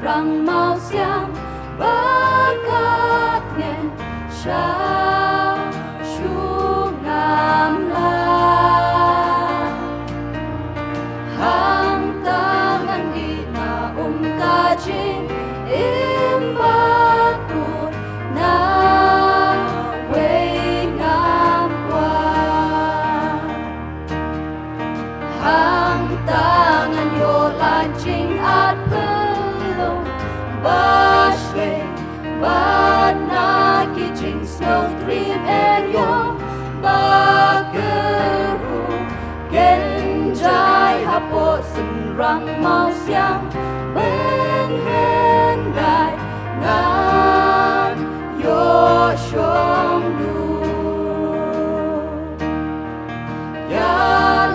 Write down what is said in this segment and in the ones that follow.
rang mau xiang bakat ngen sha shu ngam la hang tangan di na kajing imbatu na wei ngam kwa hang tangan yo lajing at pelung baswe bad na kijing snow dream eryo bageru genjai hapo senrang mau siang ben hen dai ngan yo shong du ya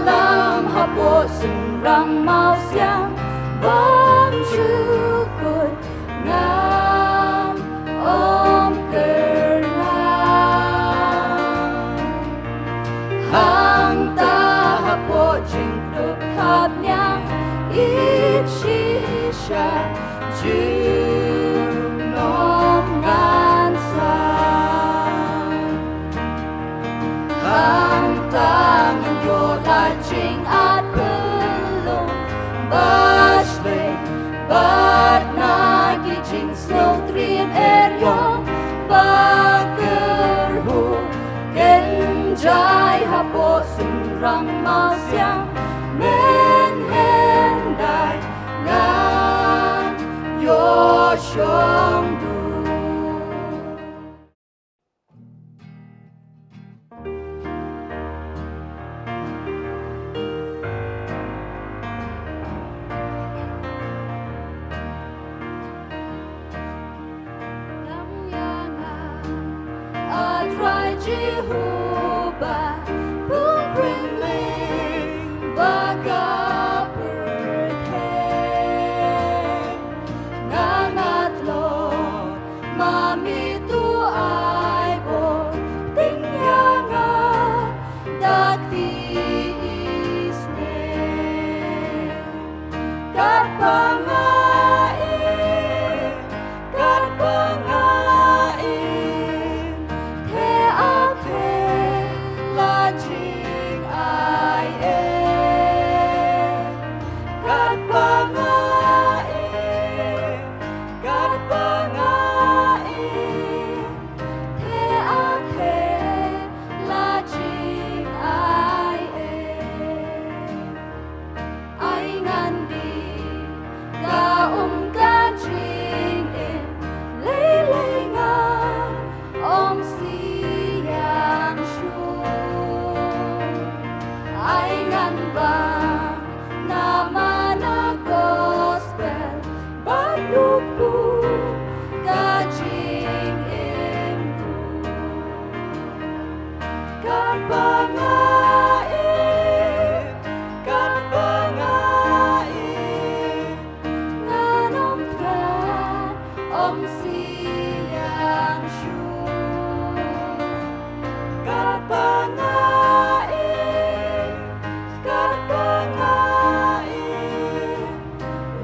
lam hapo senrang mau siang bang chukut ngam om kerlang hang ta hapo jing duk thap nyang it shisha ju nom ngan san hang tangan yo la jing at pelung baswe bad na kijing snow dream eryo bager hu genjai hapo senrang mau siang men hen dai ngan yo shong du Jehovah, bring me back up ngangat lo mami tu ai bo tingyanga dati isne kapangain lajing ai kapangain te ate lajing ai ngandi ka kajing in leilengan om siang shu ai ngan ba nama na gospel balupu kajing imku kapangain nganom kan om siang shu kapangain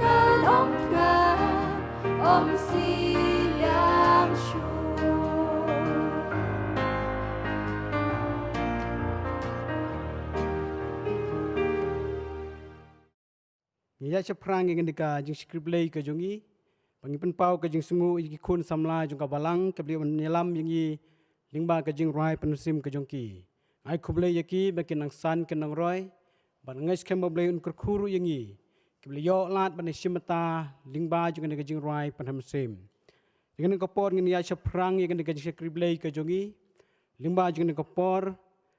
nganom kan om siang shu Ya ceprang yang ndika jing skriplei ke jongi pangipen pau ke jing sungu iki kun samla jong ka balang ke beli menyelam yangi lingba ke jing rai penusim ke jongki ai kublei yaki bakin nang san ke nang roi ban ngais kem blei un kurkuru yangi ke beli yo lat ban simata lingba jong ke jing rai penusim dengan ko por ngin ya ceprang yang ndika jing skriplei ke jongi lingba jong ko por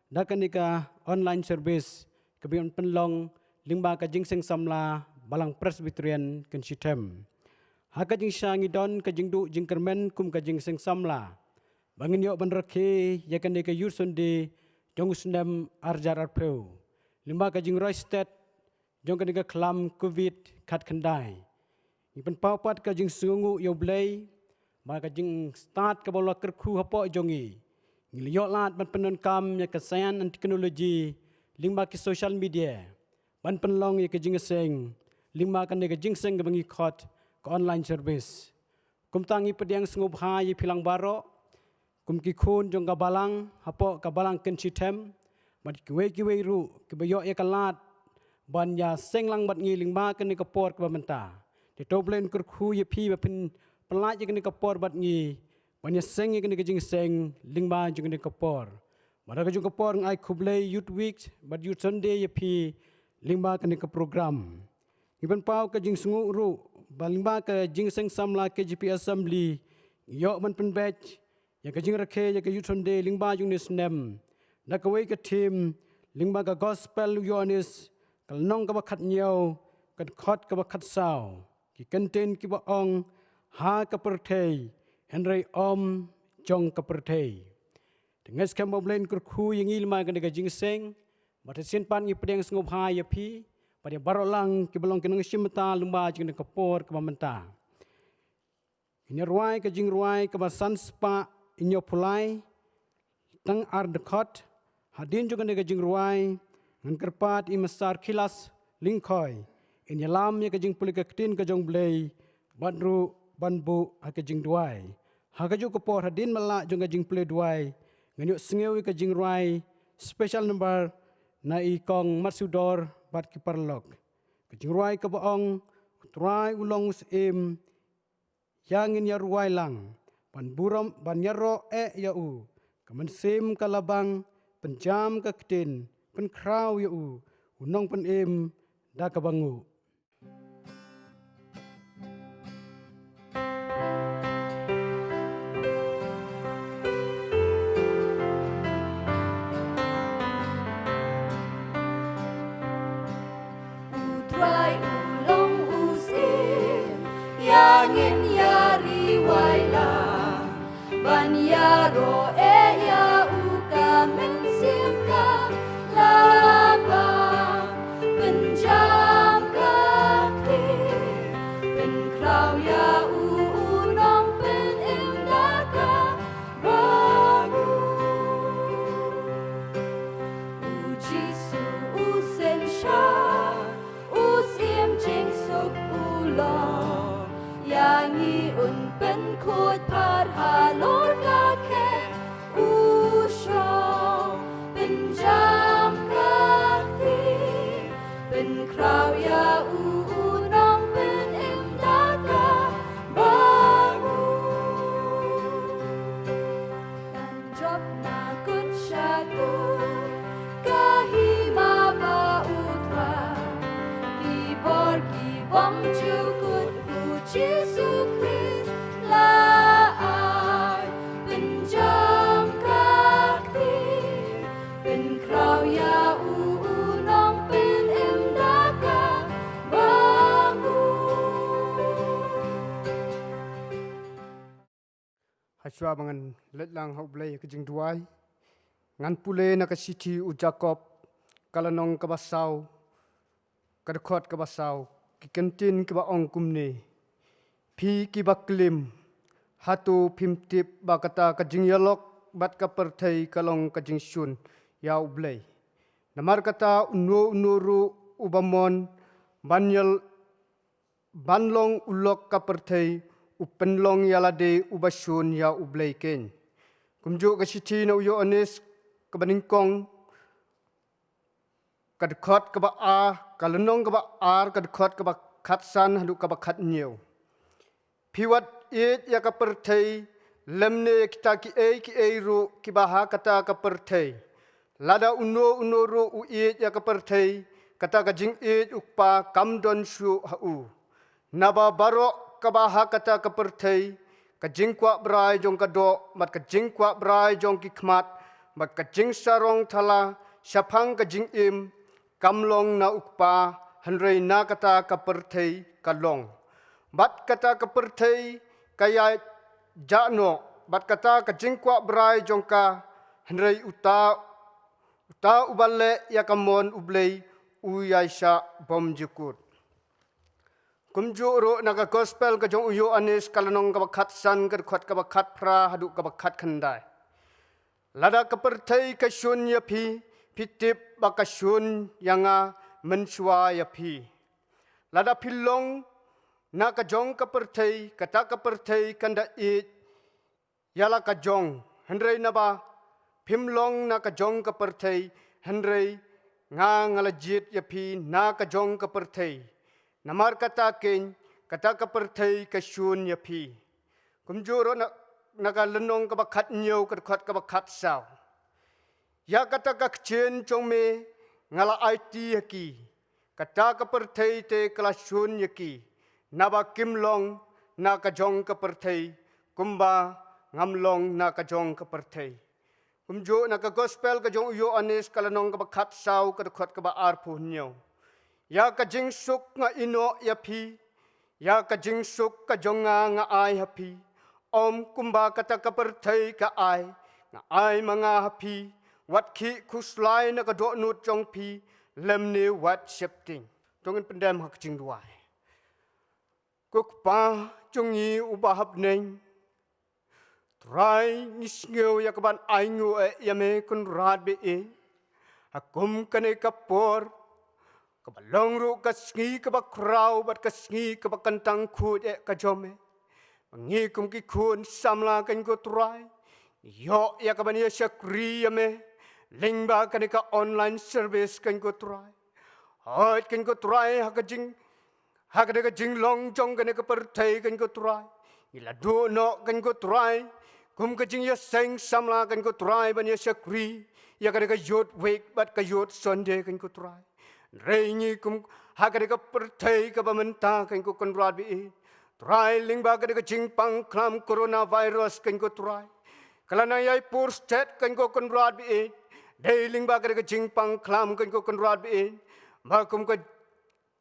dakan nika online service ke bion penlong lingba ka jing seng samla balang PRESBYTERIAN KYNSHITHEM haka jing syangi don ka jing du jing kermen kum ka jing seng samla bangin yo ban rakhe yakan de ka yusunde jong snem arjar arpeu limba ka jing roi state jong ka de ka klam covid khat khandai ipan paupat ka jing sungu yo blei ma ka jing start ka bola kerku hapo jongi ngiliyo lat ban penon kam ya ka sayan and teknologi limba ki social media ban penlong ya ka jing seng lingma kan de ka jing seng bangi khot ke online service. Kum tangi pediang sengup hai pilang baro, kum ki khun jong ka balang, hapo ka balang KYNSHITHEM, mat kiwe ru, kibayo ya kalat, ban ya seng lang bat ngiling ba ke ni kapor ke bamenta. Di toblen kur khu ye pi ba pin pelaj ke ni kapor bat ngi, ban ya seng ke ni kejing seng ling ba jong ni kapor. Mara ke jong kapor ngai kublei youth week, bat youth Sunday ye pi ling ba ke ni ke program. Iban pau ke jing sungu ru, balingba ke jing seng samla ke GP assembly, yo man pen batch, ya ke Jingrakhe ya ke youth Sunday lingba jung ni snem. Na ke wei ke team lingba ke gospel yonis, kal nong ke bakat nyau, ke khot ke bakat sao, ki kenten ki ba ong ha ke perthei, Henry om jong ke perthei. Dengas ke moblen kur khu yang ilma ke jing seng, bat sin pan ngi pedeng sengup ha ya pi. Pada barolang ke belong ke nang simta lumba jing ke por ke mamenta. Ini ruai ke jing ruai ke basan spa inyo pulai tang ar dekot hadin juga ke jing ruai ngan kerpat imasar kilas lingkoi in yalam ya ke jing puli ke tin ke jong blei badru banbu ha ke jing duai ha ke ju ke por hadin mala jong ke jing puli duai ngan yuk sengewi ke jing ruai special number na i kong matsudor bat ki parlok kejing ruai ke baong trai ulong usim yang in ya ruai lang ban buram ban yaro ya u kaman sim kalabang penjam ke ketin pen krau ya u unong pen da ke bangu. Angin yari waila ban yaro ya uka mensimka laba penjam kaki penkrau ya unong penimdaka baru uji su usen sha usim jing sok ulong yang iun pen kut par halor kake usho penjam kaki pen krau ya unong pen imdaka bangu dan job na kut syakut kahima ba utra kibor kibom cukut Jesus Christ laai penjam kaki pen krau ya unong pen imdaka bangu. Haswa bangan letlang hau blai ke jing duai ngan pule na ke siti u Jacob kalanong ke basau kadekot ke basau ki kentin ke baong kumne pi ki baklim hatu pimtip bakata ka jingyalok bat ka perthei kalong ka jingsun ya ublei namar kata unuru ubamon banyal banlong ulok ka perthei upenlong yalade ubasun ya ublei ken kumju ka siti na uyo anis ka baningkong kadkhot ka ba a kalenong ka ba ar kadkhot ka ba khatsan hadu ka ba khat nyeu piwat it ya ka perthei lemne kita ki ru ki baha kata ka perthei lada uru u it ya ka perthei kata ka jing it ukpa kamdon shu hau naba barok ka baha kata ka perthei ka jingkwa brai jong ka do mat ka jingkwa brai jong ki khmat mat ka jing sarong thala syapang ka jing kamlong na ukpa hanrei na kata ka perthei kalong bat kata ke perthei kaya jano bat kata ke jingkwa brai jongka henrei uta ubale ya kamon ublei uyaisha bom jukut kumjuro naga gospel ke jong uyo anis kalanong ka bakhat san ke khot ka bakhat pra hadu ka bakhat khandai lada ke perthei ke shun ya pi pitip bakasyun yanga mensua ya pi lada pilong na kajong kapertei kata kapertei kanda it yala kajong Henry na ba pimlong na kajong kapertei Henry nga ngalajit yapi na kajong kapertei namar kata ken kata kapertei kasyun yapi kumjuro na nagalenong kabakat nyo kabakat kabakat saw ya kata kakchen chong me ngala IT yaki kata kapertei te kasyun yaki naba kimlong na kajong kapertei kumba ngamlong na kajong kapertei kumjo na ka gospel kajong uyo anis kalanong kabakat saw kadakot kaba arpu nyo ya kajing suk nga ino yapi ya kajing suk kajong nga ay hapi om kumba kata kapertei ka ay nga ay mga hapi wat ki kuslay na kadok nut jong pi lemni wat shifting tongin pendam hak jing duai kukpa jungi ubahap neng try nisngew yakaban aingu yame kun rad be hakum kane kapor kabalong ru kasngi kabakraw bat kasngi kabakantang khut kajome mangi kum ki kun samla kan ko try yo yakaban ya syakri yame lingba kane ka online service kan ko try hot kan ko try hakajing hakade jing long jong kane ka pertai kan ko try ila do no kan ko try kum ka jing ya seng samla kan ko try ban ya syakri ya kade ka yot week bat ka yot sunday kan ko try reingi kum hakade ka pertai ka bamenta kan ko kon rabi try lingba kade ka jing pang klam coronavirus kan ko try kalana yai pur state kan ko kon rabi dei lingba kade ka jing pang klam kan ko kon rabi makum ka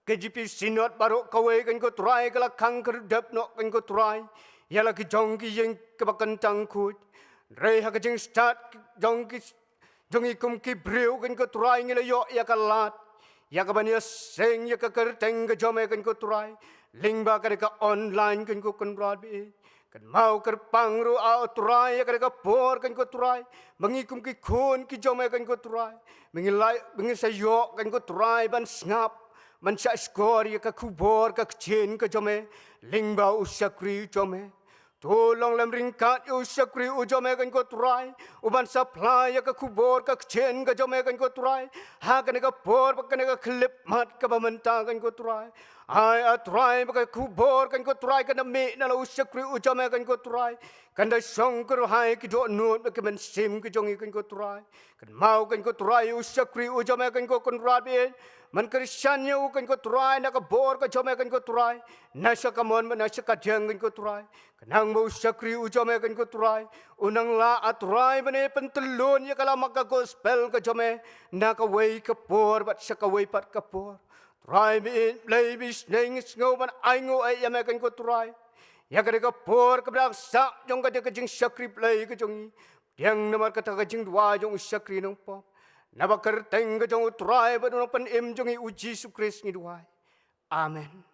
KGP sinot baru kawai kan ko try kala kanker dap no kan ko try yala ki jongki yang kabakantang kut rei ha kajing start jongki jongi kum ki breu kan ko try ngila yo ya kalat ya kabania seng ya ka kerteng ka jome kan ko try lingba ka ka online kan ko konrad bi kan mau kerpang ru a try ya ka por kan ko try mangi kum ki khon ki jome kan ko try mengilai mengi sayo kan ko try ban snap man sa skor ya ka kubor ka chen ka jome lingba usakri jome tolong lam ringkat usakri ujome kan ko try uban supply ya ka kubor ka chen ka jome kan ko try ha kan ka por kan ka clip mat ka bamenta kan ko try ai a try ka kubor kan ko try kan me na usakri ujome kan ko try kan da song ko hai ki do not ka men sim ki jongi kan ko try kan mau kan ko try usakri ujome kan ko kon rabi man Kristian nya kan ko try na ka bor ka jome kan ko try na sa kamon na sa kadyang kan ko try kanang mo sakri ujome kan ko try unang la at try bane pentelon ya kala maka gospel ka jome na ka way ka por bat sa ka way pat ka por try me play bis ning ngo ban ai ngo ai ya kan ko try ya ka ka por ka brak sa jong ka ka jing sakri play ka jong yang namar ka ta ka jing dua jong sakri nong po nabakar teng ka jong try ba no pan em jong i uji Yesus Kristus ni duai amen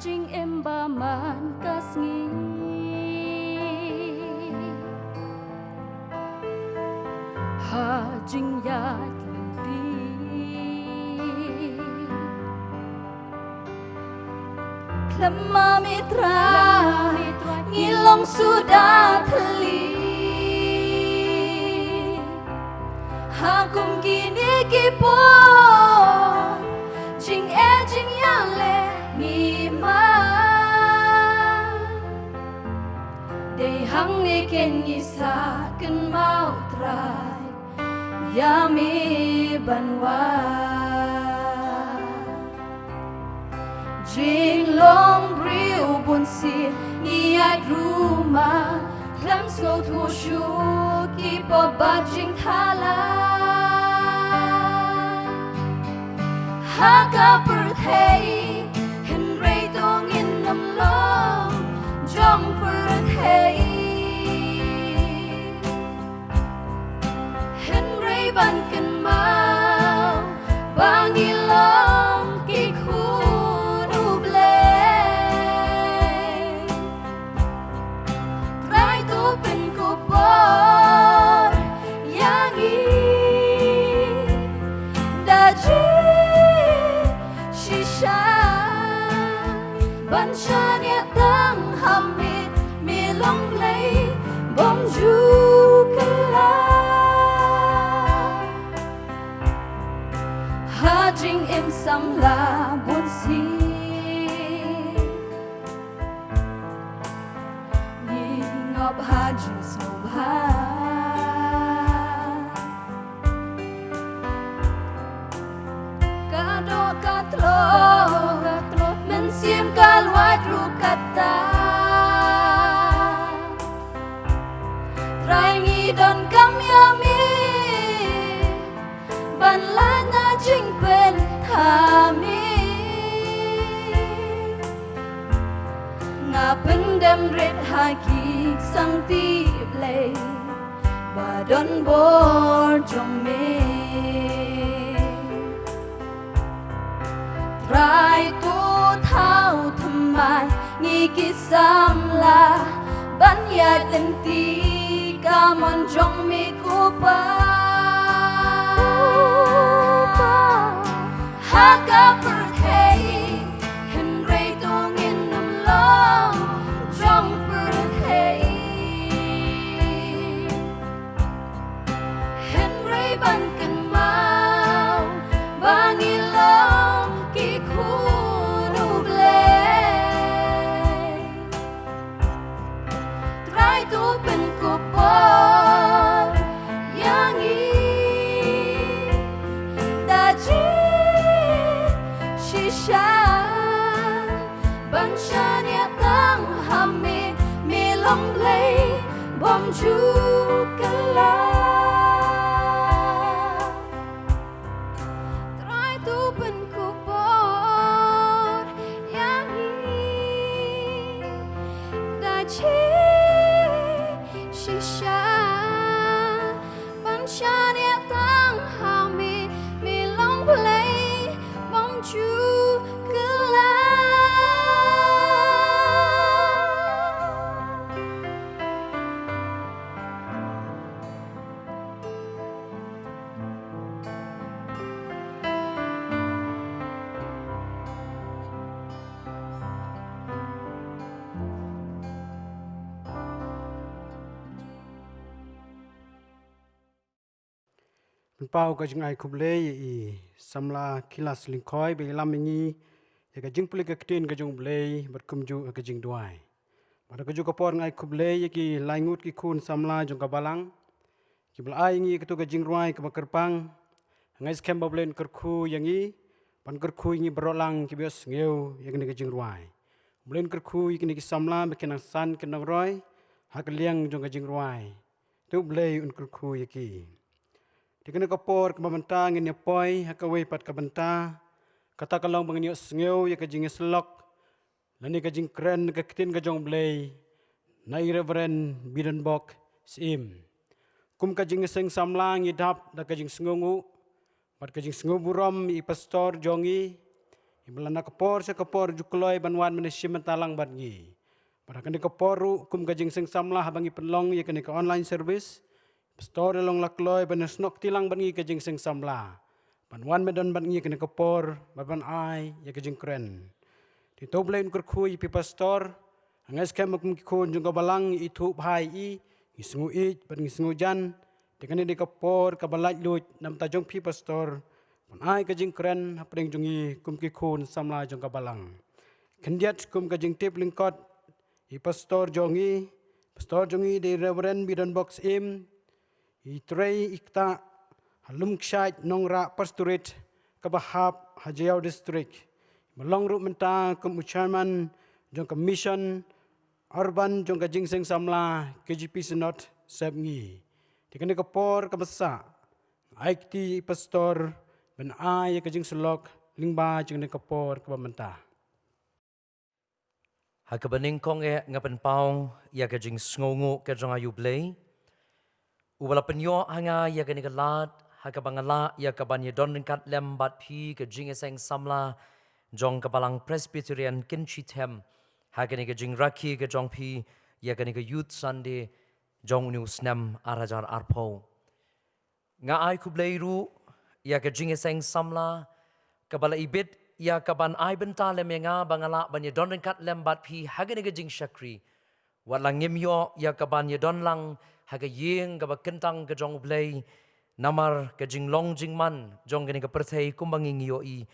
Jing emba man kasngi ha jing yat lenti klema mitra ngilong sudah teli hakum kini kipon jing yale Dei hang ni ken isa ken mau try yami banwa jing long briu bun sin ni ai ruma klam so tu shu ki po ba jing thala ha ka per thei hen rei dong in nam long jong per thei hen rei ban ken เป็นกูปอนอย่างนี้ดาจีชิชาบัญชาเนี่ยตั้งหำมีลงเลยบ่มจูกันลาหาจริงเอ็มสำลาบุญสีงอบหาจริงสมหากาโดกาโตรมันเสียมกาลวายรูกาตาไรงี้ดอนกำยามีบันลานาจริงเป็นทามีงาเป็นดำเร็ดหากีสังตีบเลยบาดอนบอจงเมไรตัวเท่าทำไมงี้กิสามลาบัญญัติเต็มตีกามันจงมีกูปาหากาเปิดเฮเห็นไรตัวเงินน้ำล้องจงเปิดเฮเห็นไรบันกันมาบางอีลองกี่คู่รูปเล่ไรตัวเป็นกูปอนอย่างนี้ดาจีชิชาบัญชาเนี่ยตั้งหำมีลงเลยบ่มจูกันลาไตรตัวเป็นกูปอนอย่างนี้ดาจีชิชาบัญชาเนี่ยตั้งหำมีลงเลยบ่มจูกันลา เป็นเป้าก็จึงไอคุบเลยอีสำลาคิลาสลิงคอยไปลำอย่างนี้อยากจึงปลิกกระตินก็จึงเลยบัดคุมจูก็จึงด้วยบัดก็จูก็ปอนไอคุบเลยยกีลายงูดกีคูนสำลาจงกับบาลังกีบลายอย่างนี้ก็ตัวก็จึงรวยกับบักกระปังไงสแคมบับเลนกระคูอย่างนี้ปันกระคูอย่างนี้บรอลังกีเบียสเงียวอย่างนี้ก็จึงรวยบเลนกระคูอย่างนี้ก็สำลาไม่กินนังสันกินนังร้อยหากเลี้ยงจงก็จึงรวยทุบเลยอุนกระคูอย่างนี้ที่กันก็ปอร์กับบันตาเงินยาปอยฮักเอาไว้ปัดกับบันตาkata kalau mengenai sengau ya kajing selok lani kajing keren kakitin kajong blay nai Reverend Bidenbok sim kum kajing seng samlang idap da kajing sengungu pat kajing sengu buram i pastor jongi i belana kapor sa kapor jukloi banwan manesia mentalang badngi pada kani kaporu kum kajing seng samla habangi penlong ya kani ka online service pastor long lakloi banesnok tilang badngi kajing seng samla Wan medan ban ngi kena kapor ban ai ya kejing keren ti to blain kur khui pi pastor angas kem kum kun jung balang itu bhai i ngisngu i ban ngisngu jan ti kani de kapor ka balaj lut nam ta jong pi pastor ban ai kejing keren hapring jungi kum ki kun samla jung balang kendiat kum kejing tip lingkot i pastor jongi de Reverend Bidenbok im i trei ikta halum ksait nongra pastorate kabahap hajau district melong ru menta kum chairman jong commission urban jong ka jingseng samla KGP senot sebngi dikene kapor kabasa aikti pastor ben ai ka jing selok lingba jong ne kapor kabamenta hakabaning kong ngapen paung ya ka jing sngongo ka jong ayublay ubala penyo hanga ya ka nigalat Hakabangala ya kabanya don kat lembat pi ke JINGASENG SAMLA jong kabalang PRESBYTERIAN KYNSHITHEM hakani ke Jingrakhe ke jong pi ya kani ke Youth Sunday jong uni usnem arajar arpo. Nga ai kubleiru ya ke jingeseng samla kabala ibit ya kaban ai benta lem nga bangala banye don kat lembat pi hagene ke jing shakri walang ngimyo ya kaban ye don lang haga yeng kaba kentang ke jong blei namar ke jing long jing man jong gene ke perthei kumbangi ngio i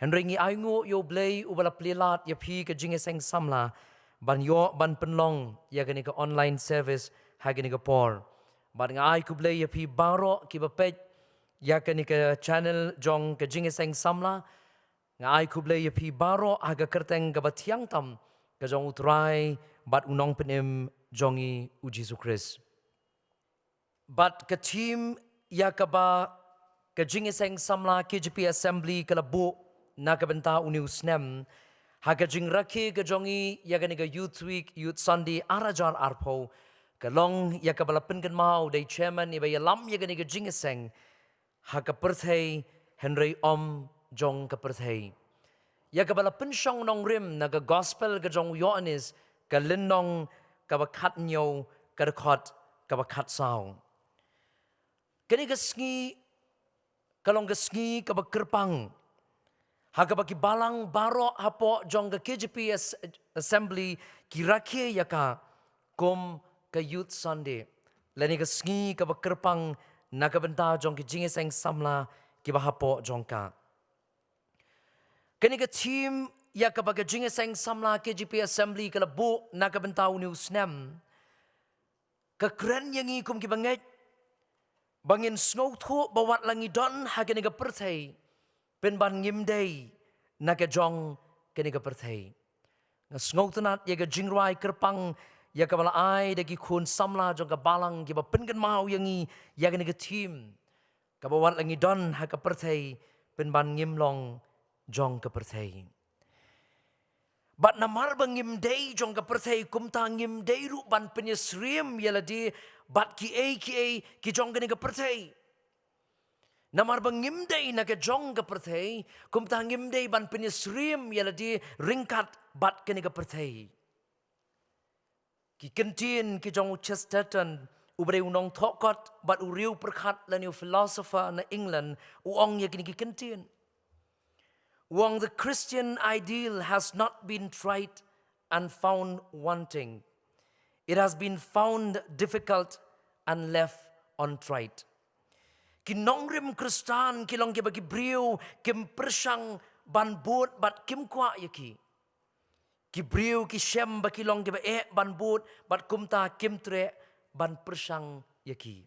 henringi aingo yo blei ubala plilat ya pi ke jingeseng samla ban yo ban penlong ya gene ke online service hagene ke por ban ngai kublei ya pi baro ki bapet ya gene ke channel jong ke jingeseng samla ngai kublei ya pi baro aga kerteng ke batiang tam ke jong utrai bat unong penem jongi uji Christ. But ke team ya kaba ke jingeseng samla KJP assembly kalabu na kabenta uni usnem haga Jingrakhe ke jongi ya gani ke youth week youth Sunday arajar arpo kalong ya kabala pengen mau day chairman ya lam ya gani ke jingeseng haga perthei Henry om jong ke perthei ya kabala pensyong nong rim na ke gospel ke jong Yohanes ke linong ke bakat nyo ke rekod ke bakat sao kini ke sngi kalong ke sngi ke bakerpang haga bagi balang baro hapo jong ke KJP assembly kirakhe yaka kom ke youth Sunday leni ke sngi ke bakerpang na ke benta jong ke jingeseng samla ki bahapo jong ka kini ke team ya ke bagi jingeseng samla KJP assembly ke lebu na ke benta uni usnem ke keren yangi kum ki banget bangin snow thu bawat langi don hagani ke perthei pen ban ngimdei na ke jong keni ke perthei nga snow tunat ya ke jingrai kerpang ya ke bala ai de ki khun samla jong ke balang ki ba pen kan mau yangi ya keni ke team ke bawat langi don ha ke perthei pen ban ngimlong jong ke perthei bat namar bangim dei jong ke perthei kum ta ngim dei ru ban penyesrim yaladi bat ki jong keni ke perthei namar bangim dei na ke jong ke perthei kum ta ngim dei ban penyesrim yaladi ringkat bat keni ke perthei ki kentin ki jong Chesterton ubre unong thokot bat uriu perkhat la new philosopher na England uong ye kini ki kentin uong the Christian ideal has not been tried and found wanting. It has been found difficult and left untried. Kinongrim Kristan kilong ke bagi brio kim persang ban bot bat kim kwa yaki. Ki brio ki shem baki long ke ba ban bot bat kumta kim tre ban persang yaki.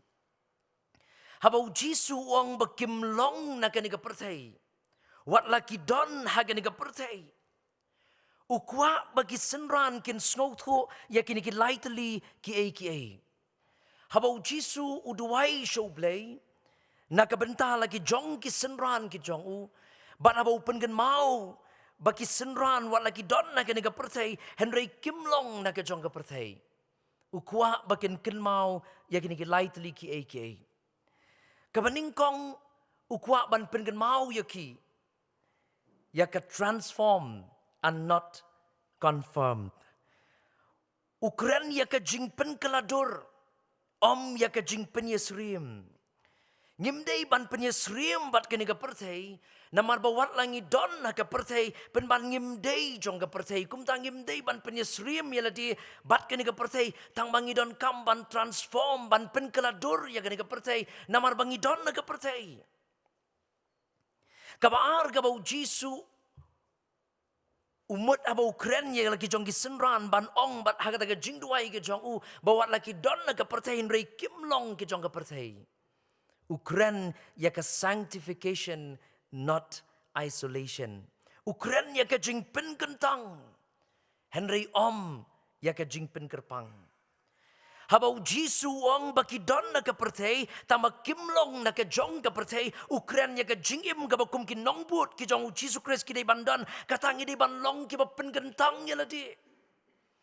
Habau Jisu uang bakim long na kani ka perthei. Wat laki don hagani ka perthei. Ukwa bagi senran kin snow thu yakini ki lightly ki. Habau Jisu uduai show blay nakabenta lagi jong ki senran ki jong u bat habau pengen mau bagi senran wat lagi don nakani ka perthei Henry Kimlong nak jong ka perthei. Ukwa bakin ken mau yakini ki lightly ki. Kabaningkong ukwa ban pengen mau yaki yaka transform and not confirmed. Ukran yaka jingpen keladur, om yaka jingpen yesrim. Ngimdei ban penyesrim bat kini ka perthei, namar bawat langi don na ka perthei, pen ban ngimdei jong ka perthei, kum tang ngimdei ban penyesrim yaladi bat kini ka perthei, tang bangi don kam ban transform ban pen keladur yaka kini ka perthei, namar bangi don na ka perthei. Kabaar kabau Jisu umut abau keren ye laki jong ki senran ban ong bat haga taga jingduai ke jong u bawat laki don na ka perthei rei kimlong ke jong ka perthei. Ukren ya ka sanctification not isolation. Ukren ya ka jingpen kentang. Henry om ya ka jingpen kerpang. Habau Jisu ong baki don na ka perthei tama kimlong na ka jong ka perthei ukren ya ka jingim ka bakum ki nongbut ki jong Jisu Christ ki dei bandan katangi dei ban long ki bapen gentang ya ladi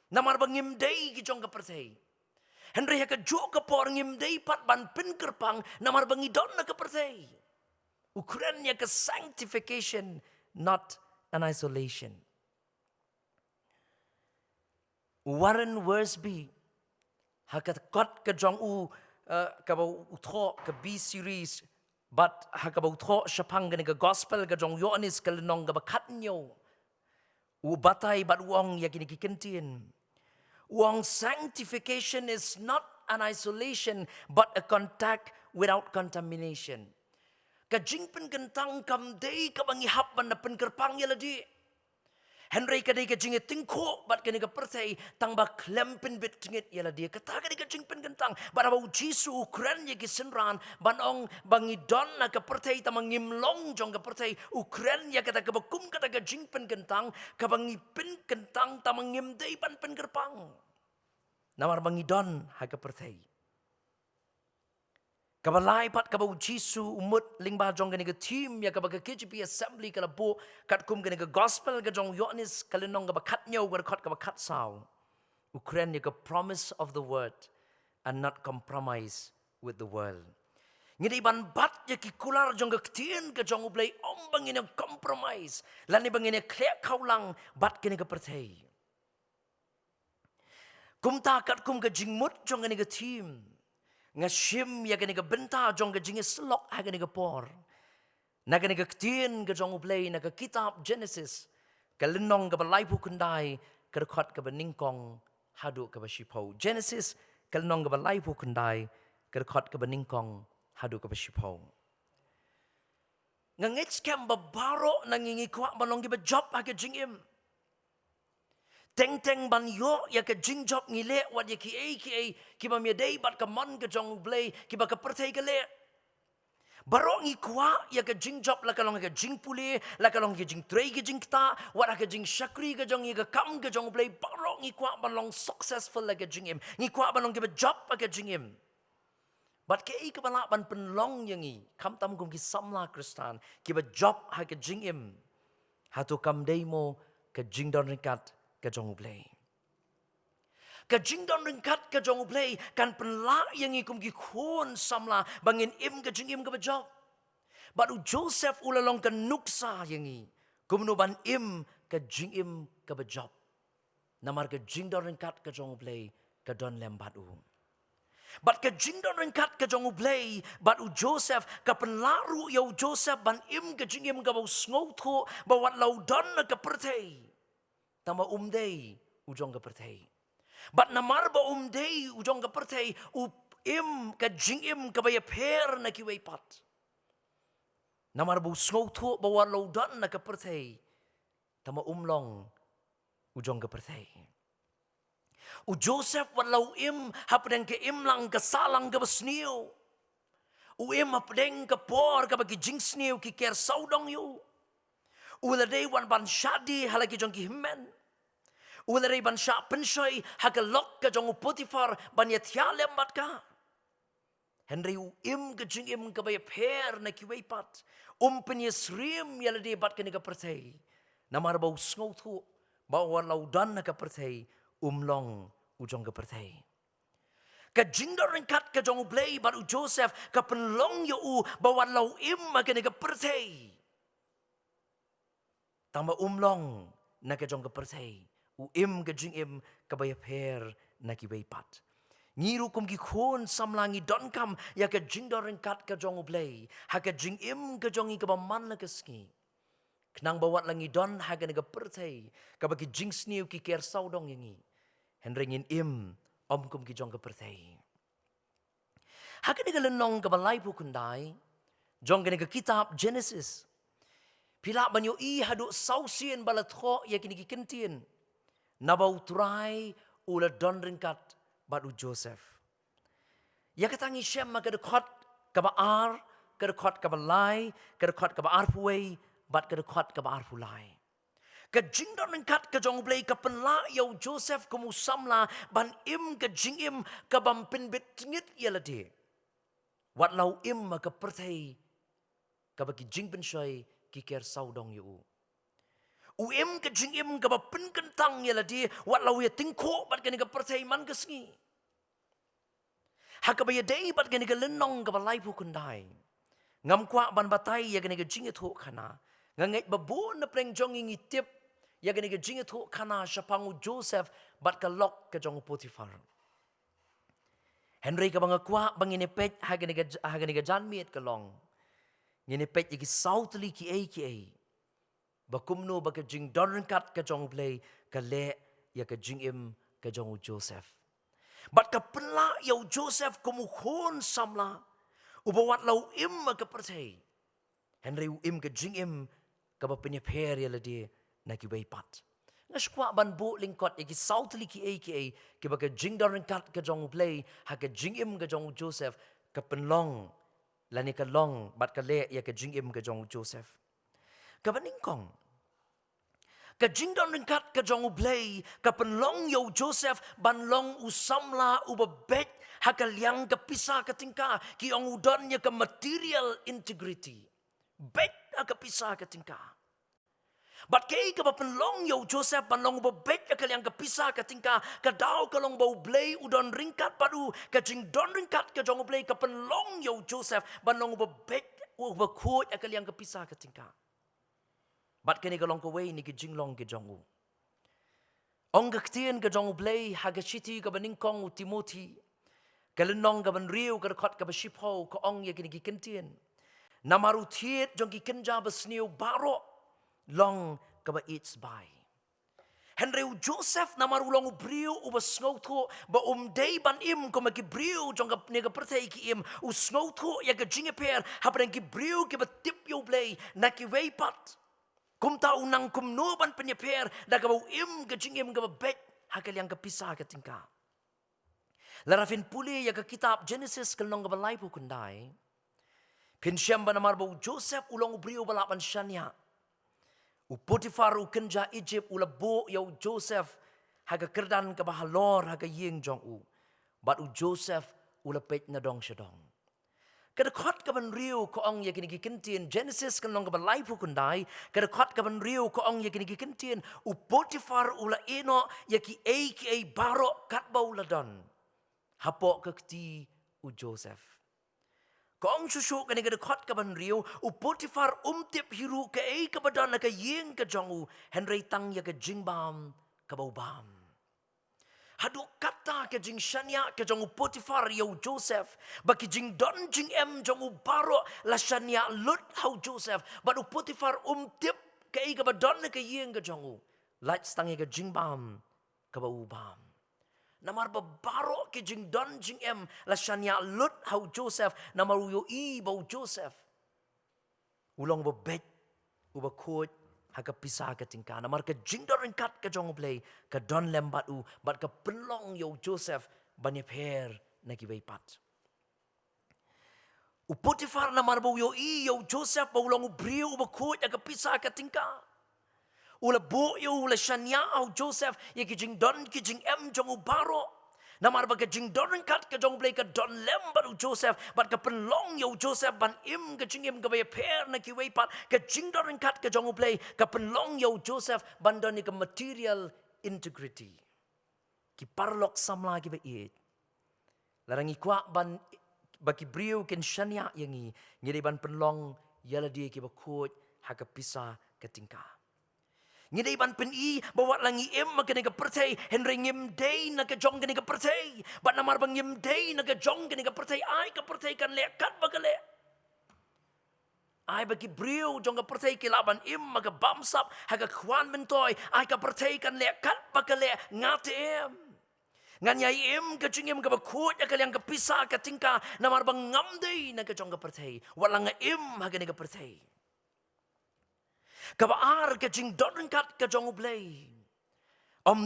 namar bangim dei ki jong ka perthei Henry ya ka jo ka por ngim dei pat ban pen kerpang namar bangi don na ka perthei ukren ya ka sanctification not an isolation. Warren Worsby Hakat ke jong u kabau utho ke B series but hakabau utho shapang ke gospel ke jong Yohanes ke lenong ke bakatnyo. U batai bat uang yakini kikentin. Uang sanctification is not an isolation but a contact without contamination. Kajingpen gentang kam day kabangihap man na penkerpang yaladi. Henry kadai kajinget tingko bat kani kapertai tang ba klempen bit tingit yaladi. Kata kani kajingpen gentang barabau Jisu Ukran ye gisenran banong bangidon na kapertai tamang ngimlong jong kapertai Ukran ya kata kabakum kata kajingpen gentang kabangipin gentang tamang ngimdai ban penkerpang. Namar bangidon ha kapertai. Kabalai pat kabau Jisu umut lingba jong kani ke team ya kabag KGP assembly kala bo kat kum kani ke gospel ke jong Yohanes kalenong ka bakat nyaw ka bakat saw. Ukraine ya ka promise of the word and not compromise with the world. Ngidi ban bat ya ki kular jong ka tien ke jong ublay ombang ina compromise lani bang ina klek kaulang bat kani ka pertay. Kum ta kat kum ka jingmut jong kani ke team. Ngashim ya kani ka benta jong ka jingis slok ha kani ka por. Na kani ka ktien ka jong ublay na ka kitab Genesis. Ka linong ka balay pukundai ka rekod ka baningkong hadu ka basipaw. Genesis ka linong ka balay pukundai ka rekod ka baningkong hadu ka basipaw. Ngangits kem babaro nangingikwa balong ki ba job ha ka jingim. Teng ban yo ya ka jing job ngile wat ya ki ba mi dei bat ka mon ka jong blay ki ba ka pertai ka le barong i kwa ya ka jing job la ka long ka jing puli la ka long ka jing trei ka jing ta wat ka jing shakri ka jong ka kam ka jong blay barong i kwa ban long successful la ka jing im ngi kwa ban long ki ba job ka jing im bat ke i ka bala ban penlong yang i kam tam kum ki samla kristan ki ba job ha ka jing im hatu kam dei mo ka jing don kat ka jong ublay. Ka jingdon ringkat ka jong ublay kan penla yang ikum gi khon samla bangin im ka jingim ka bajok. Baru Joseph ulalong ka nuksa yang i kumno ban im ka jingim ka bajok. Namar ka jingdon ringkat ka jong ublay ka don lembat u. Bat ka jingdon ringkat ka jong ublay baru Joseph ka penlaru yau Joseph ban im ka jingim ka bau sngoto bawat laudon na ka pertay. Tama umday ujong ka pertay. Bat namar ba umday ujong ka pertay im ka jingim ka baya per na kiway pat. Namar ba usngauto ba walawdan na ka pertay. Tama umlong ujong ka pertay. U Joseph walaw im hapdeng ka imlang kasalang ka basniyo. U im hapdeng ka por ka bagi jingsniyo ki ker saudong yu. Uladay wan ban shadi halagi jong ki himen. Uladay ban sha penshoy hagalok ka jong Potifar ban yathyalem bat ka. Henry im ka jing im ka bay per na kiway pat. Penyesrim yaladay bat ka ni ka pertay. Namar ba usngaw tu ba walawdan na ka pertay umlong ujong ka pertay. Ka jingdor ringkat ka jong ublay baru Joseph ka penlong yo u ba walaw im ka ni ka pertay. Tama umlong na kajong kapertay. Im kajing im kabaya per na kiway pat. Ngiru kum gikhon samlangi don kam ya kajing doring kat kajong ublay. Ha kajing im kajong i kabaman na kaski. Knang bawat langi don ha ka nagapertay. Kabagi jing sniw ki ker saudong yangi. Henringin im om kum kijong kapertay. Ha ka nagalanong kabalay po kunday. Jong ka kitab Genesis. Pila banyo i hadu sausien balatho ya kini kikentin. Nabaw turay ula don ringkat badu Joseph. Ya katangi siyem makadakot kabaar, kadakot kabalay, kadakot kabaar puway, bat kadakot kabaar pulay. Kajing don ringkat kajong ublay kapenla yaw Joseph kumusamla ban im kajing im kabampin bitngit yaladi. Wat law im makapertay kabagi jing pensyoy kiker saudong yu. Uim ka jingim ka ba penkentang yaladi wat law ya tingko bat kani ka pertay man kasngi. Hakabaya day bat kani ka lenong ka balay po kunday. Ngam kwa ban batay ya kani ka jingit ho kana. Ngangay babu na preng jong ingitip ya kani ka jingit ho kana siya pangu Joseph bat ka lok ka jong Potifar. Henry ka banga kwa bangine pet haganiga janmiet ka long. Ngine pet yaki sautli ki ai. Bakumno baka jing donkat ka jong play ka le ya ka jing im ka jong Joseph. But ka penla yau Joseph kumukhon samla. Ubawat lau im ka pertay. Henry im ka jing im ka ba penyeper ya ladi na ki pat. Ngashkwa ban bo lingkot yaki sautli ki ai ki baka jing donkat ka jong play ha ka jing im ka jong Joseph ka penlong lani ka long bat ka le ya ka jing im ka jong Joseph. Ka baningkong. Ka jing donkat ka jong play ka penlong yo Joseph ban long usamla ubabet ha ka liang ka pisa ka tingka ki ong udon ya ka material integrity. Bet ka pisa ka tingka. But kay ka penlong yo Joseph banlong babet ka liang ka pisa ka tingka ka daw ka long bau blay udon ringkat padu ka jing don ringkat ka jong blay ka penlong yo Joseph banlong babet ubakot ka liang ka pisa ka tingka. But kini ka long ka way ni ki jing long ki jong u. Ong ka ktien ka jong blay hagashiti ka baningkong u Timothy ka lenong ka ban riu ka kot ka ba shipho ka ong ya kini ki kentien. Namaru tiet jong ki kenja ba sniu baro long ka ba eats by. Henry Joseph namaru long briu u ba sngoto ba day ban im ko maki briu jong ka nega pertay ki im u sngoto ya ka jingeper hapan ki briu ki ba tip yo blay na ki weipat. Kum tau nang kum no ban penyeper da ka ba im ka jingim ka ba bet hakal yang ka pisa ka tingka. Larafin puli ya ka kitab Genesis kalong ka ba laipu kundai. Pinsyam ba namar ba Joseph ulong briu balapan syanya. U Potifar u kenja Egypt u labo yau Joseph haga kerdan ka bahalor haga ying jong u. But u Joseph u lapet na dong syadong. Kada kot ka ban riu ko ong ya kini kintien Genesis kan long ka balai pu kundai. Kada kot ka ban riu ko ong ya kini kintien u Potifar u la eno ya ki a baro kat bau la don. Hapok ka kti u Joseph. Kong susu kani kada kot ka ban riu u Potifar tip hiru ka ka badan ka yeng ka jongu Henry tang ya ka jingbam ka baubam. Hadu kata ka jing shania ka jongu Potifar yo Joseph baki jing don jing em jongu baro la shania lut hau Joseph badu Potifar tip ka ka badan ka yeng ka jongu light stang ya ka jingbam ka baubam. Namar babaro ke jing don jing em la shania lut hau Joseph namaru yo bau Joseph ulong babet uba kot haka pisah ka tingka namar ka jing don ringkat ka jong play ka don lembat u bat ka penlong yo Joseph banyeper na kiweipat u Potifar namar bau yo Joseph bau long briu uba kot haka pisah ka tingka ula bo yo ula shania au Joseph ye ki jing don ki jing em jong baro namar ba ka jing don kat ka jong play ka don lem baru Joseph bat ka penlong yo Joseph ban im ka jing im ka bay per na ki weipat ka jing don kat ka jong play ka penlong yo Joseph ban don ni ka material integrity ki parlok samla ki ba it larang ikwa ban baki briu ken shania yangi ngiri ban penlong yala dia ki ba kot ha ka pisa ka tingka. Ngidai ban pen bawa langi im makene ka pertai Henry ngim day na ka jong kene ka pertai bat namar bang ngim day na ka jong kene ka pertai ai ka pertai kan le kat bagale ai bagi briu jong ka pertai ke laban im maka bamsap ha ka kwan mentoy ai ka pertai kan le kat bagale ngate em nganyai im ka jingim ka bakut ya yang ka pisah ka tingka namar bang ngam day na ka jong ka pertai walanga im ha kene ka pertai kabaar ka jing don kat ka jong blay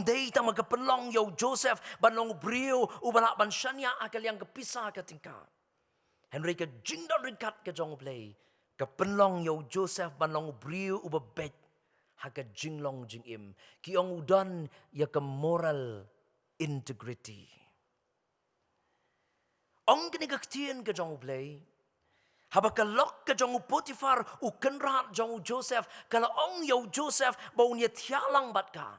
day tang ka penlong yo Joseph banlong briu ubala ban shania akal yang kepisah ka tingka Henry ka jing don kat ka jong blay ka penlong yo Joseph banlong briu ubabet ha ka jinglong jing im ki ong udon ya ka moral integrity ong kini ka ktien ka jong blay Habakalok ka jong Potifar u kenrat jong Joseph kalau ong yo Joseph bau nya tialang bat ka.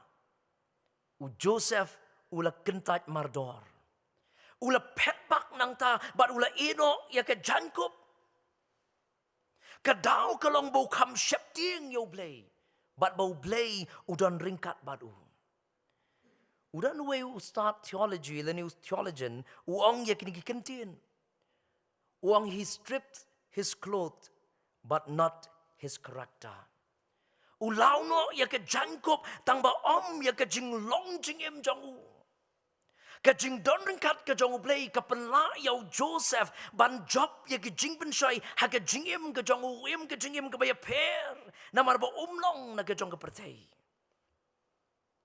U Joseph ula kentat mardor. Ula petbak nang ta bat ula eno ya ka jankup. Kadau kalong bau kam syepting yo blay. Bat bau blay udon ringkat batu. Udah nuwe start theology, lani theologian, uang ya kini kentin. Uang he stripped his clothes, but not his character. Ulau no ya ke jangkop, tang ba ya ke jing long jing em jong u. Ke jing don ringkat ke jong u play ke penla yau Joseph, ban job ya ke jing ben shai, ha ke jing em ke jong u em ke jing em ke baya per. Namar ba long na ke jong ke pertai.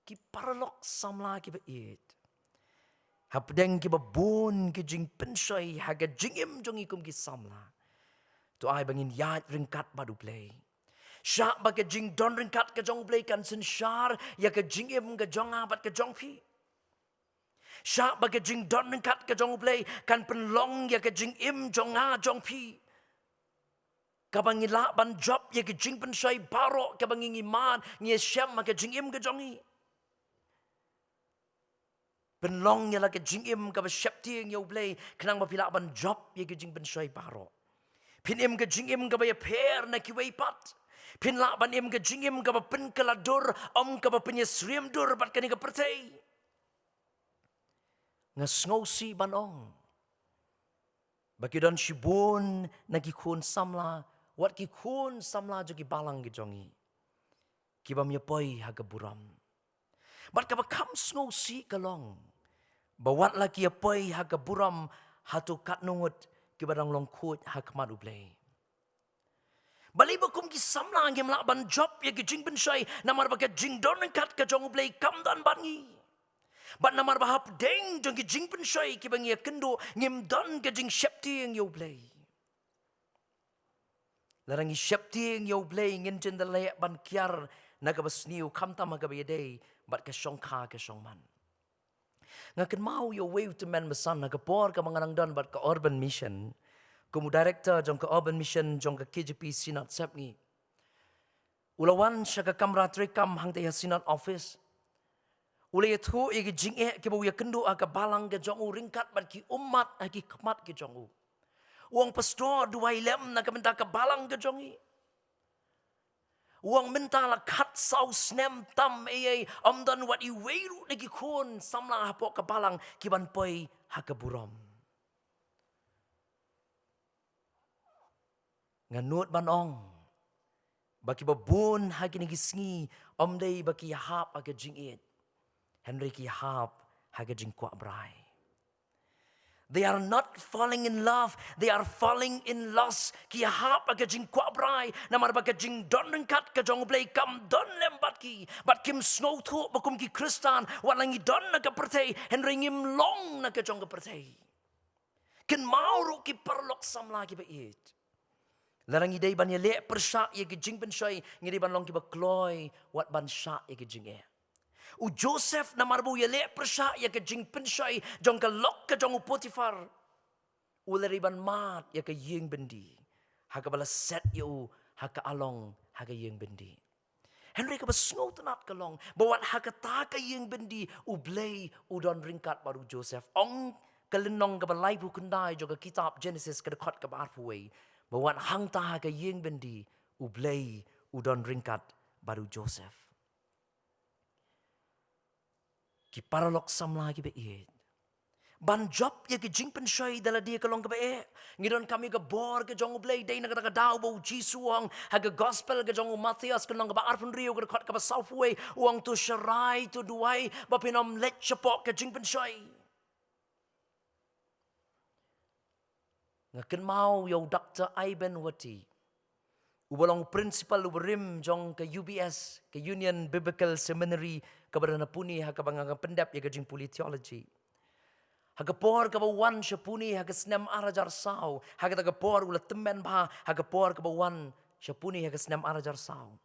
Ki paralok samla ki ba it. Hapdeng ki ba bon ki jing pensoi haga jingim jong ikum ki samla. Tu ai bangin yat ringkat badu play. Sya ba ke jing don ringkat ke jong play kan sen syar ya ke jingim ke jong abat ke jong pi. Sya ba ke jing don ringkat ke jong play kan penlong ya ke jing im jong a jong pi. Kabangila ban job ya ke jing pensoi baro ke bangin iman ngi syam ma ke jing im ke jong i. Penlong ya lagi jingim ke besyapti yang play kenang bapila ban job ya ke jing pensoi baro. Pinim ke jingim ke baya per na ki weipat. Pin la ban im ke jingim ke pen keladur ke penyesrim dur bat kani ke pertai. Ngasngausi banong. Bagi dan shibun na ki kun samla, wat ki kun samla jo ki balang ki jongi. Ki bam yapoi haga buram. Bat ka bakam ngausi kalong. Bawat laki apai haga buram hatu kat nungut ki badang longkut hak madu play. Bali bakum ki samla ngem la ban job ya ki jing ben shai namar ba ka jing don kat ka jong play kam dan bangi. Bat namar ba hap deng jong ki jing ben shai ki bangi kendo ngem don ka jing shepti yang yo play. Larangi shepti yang yo play ngin jen da layak ban kiar na ka basniu kam tam ka ba day bat ka shongka ka shongman. Ngakan mau yo way to men besan na kapor ka manganang don bat ka urban mission. Kumu director jong ka urban mission jong ka KJP sinat sepngi. Ulawan siya ka kamra trekam hang taya sinat office. Ulay itu igi jing ki bawa ya kendo ka balang ka jong u ringkat bat ki umat ki kemat ki jong u. Uang pastor dua lem na ka minta ka balang ka jong i. Uang minta la kat sau snem tam dan wat i weiru lagi kun samla hapok ke balang kiban poi hakaburam. Nganut banong. Baki babun hagi nigi sngi day baki hap aga jingit. Henry ki hap haga jing kwa brai. They are not falling in love. They are falling in lust. Ki hap aga jing kwa brai. Namar baga jing don ringkat ka jong play kam don lembat ki. Bat kim snow tu bakum ki kristan. Walangi don na ka pertay. Henry ngim long na ka jong ka pertay. Ken mauru ki perlok samla ki ba it. Larang idai ban ye le persyak ye ki jing pensoi. Ngidi ban long ki ba kloy. Wat ban syak ye ki jing e. U Joseph na marbu ya le persya ya ke jing pensai jong ka lok ka jong u Potifar. U leriban mat ya ke yeng bendi. Ha ka bala set you ha ka along ha ka yeng bendi. Henry ka basngo tanat ka long bawat ha ka ta ka yeng bendi u blay u don ringkat baru Joseph. Ong kalenong ka balay bu kundai jong ka kitab Genesis ka dekat ka barpuway. Bawat hang ta ha ka yeng bendi u blay u don ringkat baru Joseph. Ki paralok samla ki beet. Ban job ya ki jing pensai dala dia kalong ka beet. Ngidon kami ka bor ka jong ublay day na ka daw bo jisuang haga gospel ka jong Matthias kalong ka ba arpun rio ka ka ba southway uang tu sharai tu duai ba pinom let chapok ka jing pensai. Ngaken mau yo Dr. Iben Wati. Ubalong principal uberim jong ke UBS ke Union Biblical Seminary kabarana puni ha kabangang pendap ya kajing puli theology. Ha kapor kabawan siya puni ha kasnem arajar sao. Ha kapor ulat temen ba ha kapor kabawan siya puni ha kasnem arajar sao.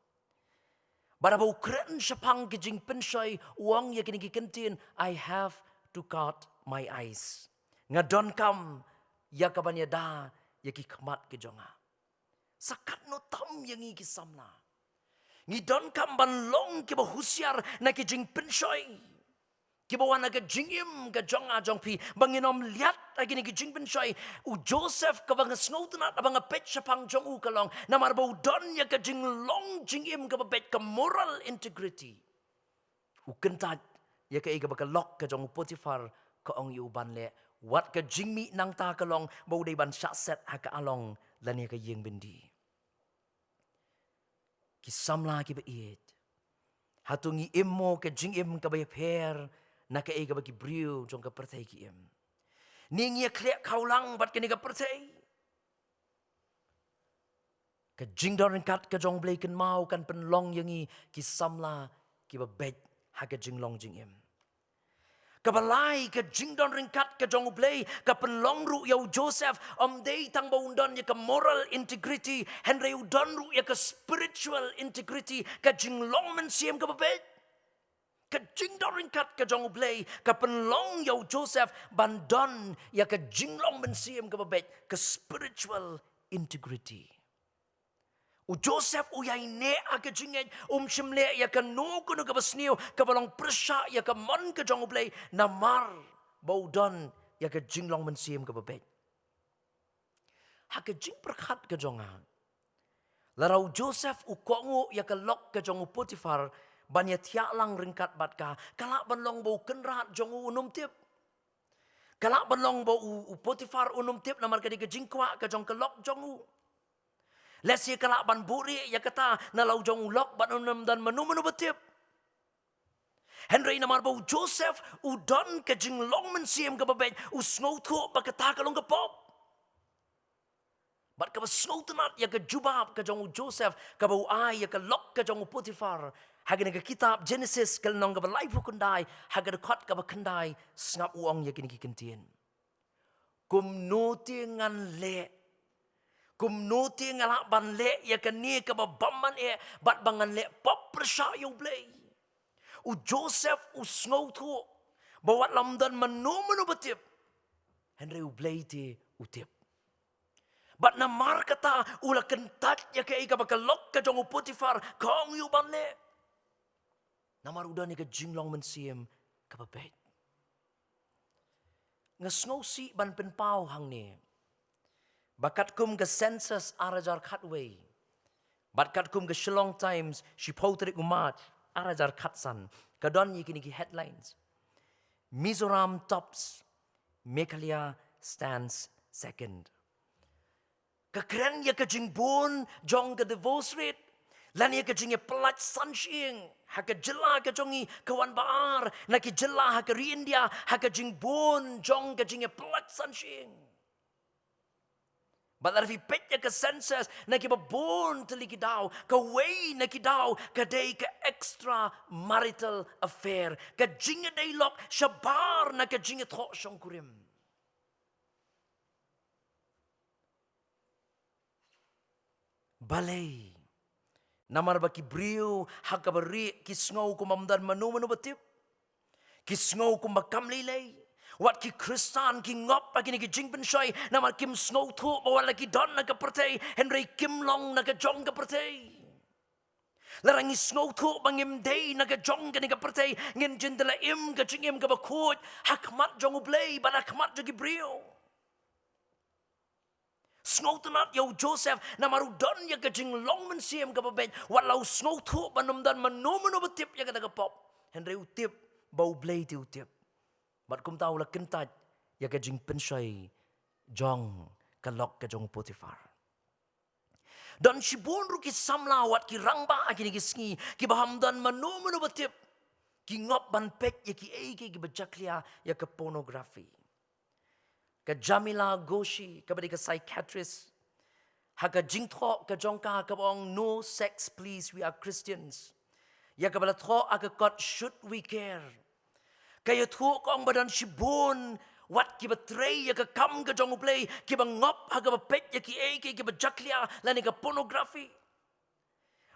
Bara ba ukren siya pang kajing pensay uang ya kinikikentin I have to cut my eyes. Ngadon kam ya kabanya da ya kikmat kejonga. Sakat no tam yang iki samla. Ngidon kamban long kiba husyar na kijing pensoi. Kiba wana ka jingim ka jonga jongpi. Banginom liat lagi ni kijing pensoi. U Joseph ka banga snowtunat abanga pet syapang jong u kalong. Namar ba udon ya ka jing long jingim ka babet ka moral integrity. U kentat ya ka ega bakalok ka jong Potifar ka ong yu ban le wat ka jingmi nang ta ka long bau dei ban sha set ha ka along lan ya ka yeng bendi ki samla ki ba it hatungi immo ka jing im ka ba per na ka ega ba ki briu jong ka pertai ki im ning ya klek kaulang bat ka ni ka pertai ka jing dorin kat ka jong blai kan mau kan pen long yangi ki samla ki ba bet ha ka jing long jing im ka balai ka jing dorin kat ka jong blai ka pen long ru yau Joseph dei tang ba undon ya ka moral integrity henry udon ru ya ka spiritual integrity ka jing long men siem ka ba bet ka jing dorin kat ka jong blai ka pen long yau Joseph bandon ya ka jing long men siem ka ba bet ka spiritual integrity u Joseph u yai ne aga jingej shimle ya ka no kuno ka basniu ka balong presha ya ka mon ka jong play na mar baudon ya ka jinglong mensim ka babet ha ka jing perkhat ka jonga larau Joseph u kongu ya ka lok ka jong Potifar banya tia lang ringkat bat ka kala banlong bau kenrat jong unum tip kala banlong bau u Potifar unum tip na mar ka di ka jingkwa ka jong ka lok jong Lesi kalak ban buri ya kata na lau jong lok ban unam dan menu betip. Henry namar bau Joseph udon ke jing long men siem ke babet usngau tu ba kata kalong ke pop. Bat ka sngau tenat ya ke jubab ke jong Joseph ke bau ai ya ke lok ke jong Potifar. Hagen ke kitab Genesis ke nong ke balai kendai hagen kot ke kendai ngap uang ya kini kentien. Kum noti ngan le kum noti ngalak ban le ya kan ni ka babamman bat bangan le pop persya yu blay u Joseph u snow tu bawat lamdan menu betip Henry u blay ti utip bat na mar kata ula kentat ya ka ika bakalok ka jong Potifar kong yu ban le namar udan ni ka jinglong men siem ka babet nga snow si ban penpau hang ni Bakat kum ke census arajar katway. Bakat kum ke Shillong Times, she potrik umat arajar katsan. Kadon yikini ki headlines. Mizoram tops, Meghalaya stands second. Kekeren ya kejing bon jong ke divorce rate. Lan ya kejing ya pelat sunshine. Haka jela ke jongi kawan baar. Naki jela haka ri India. Haka jing bon jong kejing ya pelat sunshine. Balar fi petya ke census na ki babon teliki daw ka way na ki daw ka day ka extra marital affair ka jinga day lok shabar na ka jinga tho shong kurim balay namar ba ki brio hakabari ki sngow kumamdan manu batip ki sngow kumakam lilay Wat ki Kristan ki ngop lagi ni ki jing pensoi nama kim snow tu bawa lagi don na ka pertai Henry Kim Long na ka jong ka pertai Larangi snow tu bangim day na ka jong ka ni ka pertai ngin jindala im ka jing im ka bakut hakmat jong ublay ban hakmat jogi brio Snow tenat yau Joseph nama rudon ya ka jing long men siem ka babet walau snow tu banum dan menu betip ya ka ka pop Henry utip bau blay ti utip Bat kum tahu lah kentat ya ke jing pensai jong kalok ke jong Potifar. Dan si bon ru ki samla wat ki rangba ki ni kisngi ki baham dan menu betip ki ngop ban pek ya ki ki bejaklia ya ke pornografi. Ke Jamila Goshi ke badi ke psychiatrist ha ke jing tho ke jong ka ke bong no sex please we are Christians. Ya ke bala tho ake kot should we care. Kaya tuok ang badan si bon wat ki betray ya ka kam ka jong play ki bangop ha ka pet ya ki ki bejaklia lani ka pornografi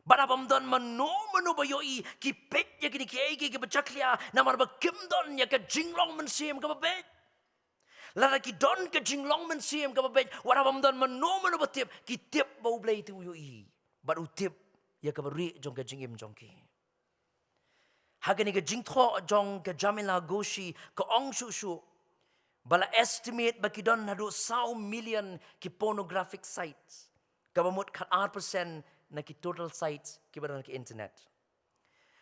barabam don manu bayoi ki pet ya ki ki bejaklia namar ba kim don ya ka jinglong men sim ka bet lala ki don ka jinglong men sim ka bet warabam don manu batip ki tip bau play tu yoi baru tip ya ka beri jong ka jingim jong ki Hagani ke jing tho jong ke Jamila Goshi ke ong shu bala estimate bakidon hadu 100 million ki pornographic sites kabamut kat 8% na ki total sites ki badan ki internet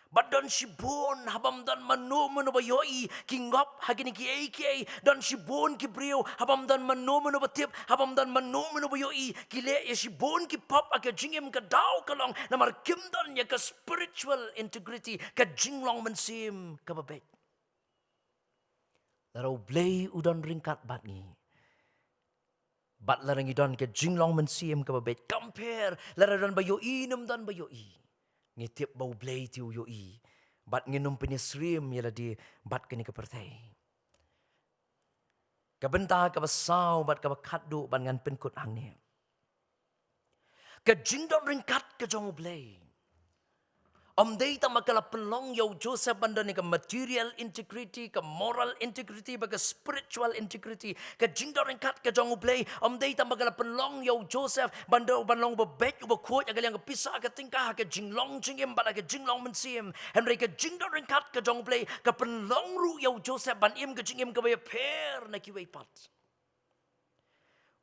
Badan shibon habam dan manu bayoi kingop hagini ki AK dan shibon ki brio habam dan manu batip habam dan manu bayoi kile ya shibon ki pop aka jingim ka dau kalong namar kim dan ya ka spiritual integrity ka jinglong mensim ka babet. Larau blay udan ringkat batni. Bat larang idon ka jinglong mensim ka babet. Compare laradan bayoi num dan bayoi. Ngitip bau blay tiu yoi. Bat nginum penyesrim yala di bat kini kepertai. Kabenta kabasau bat kabakadu bat ngan penkut angni. Kajingdon ringkat kajong blay. Day tamakala pelong yau Joseph bandani ke material integrity, ke moral integrity, ke spiritual integrity, ke jingdor ringkat ke jong ublay. Day tamakala pelong yau Joseph bandong bebek ubekut yang ke pisah ke tingkah ke jinglong jingim bala ke jinglong mensim. Henry ke jingdor ringkat ke jong ublay ke pelong ru yau Joseph banim ke jingim ke baya per na kiway pat.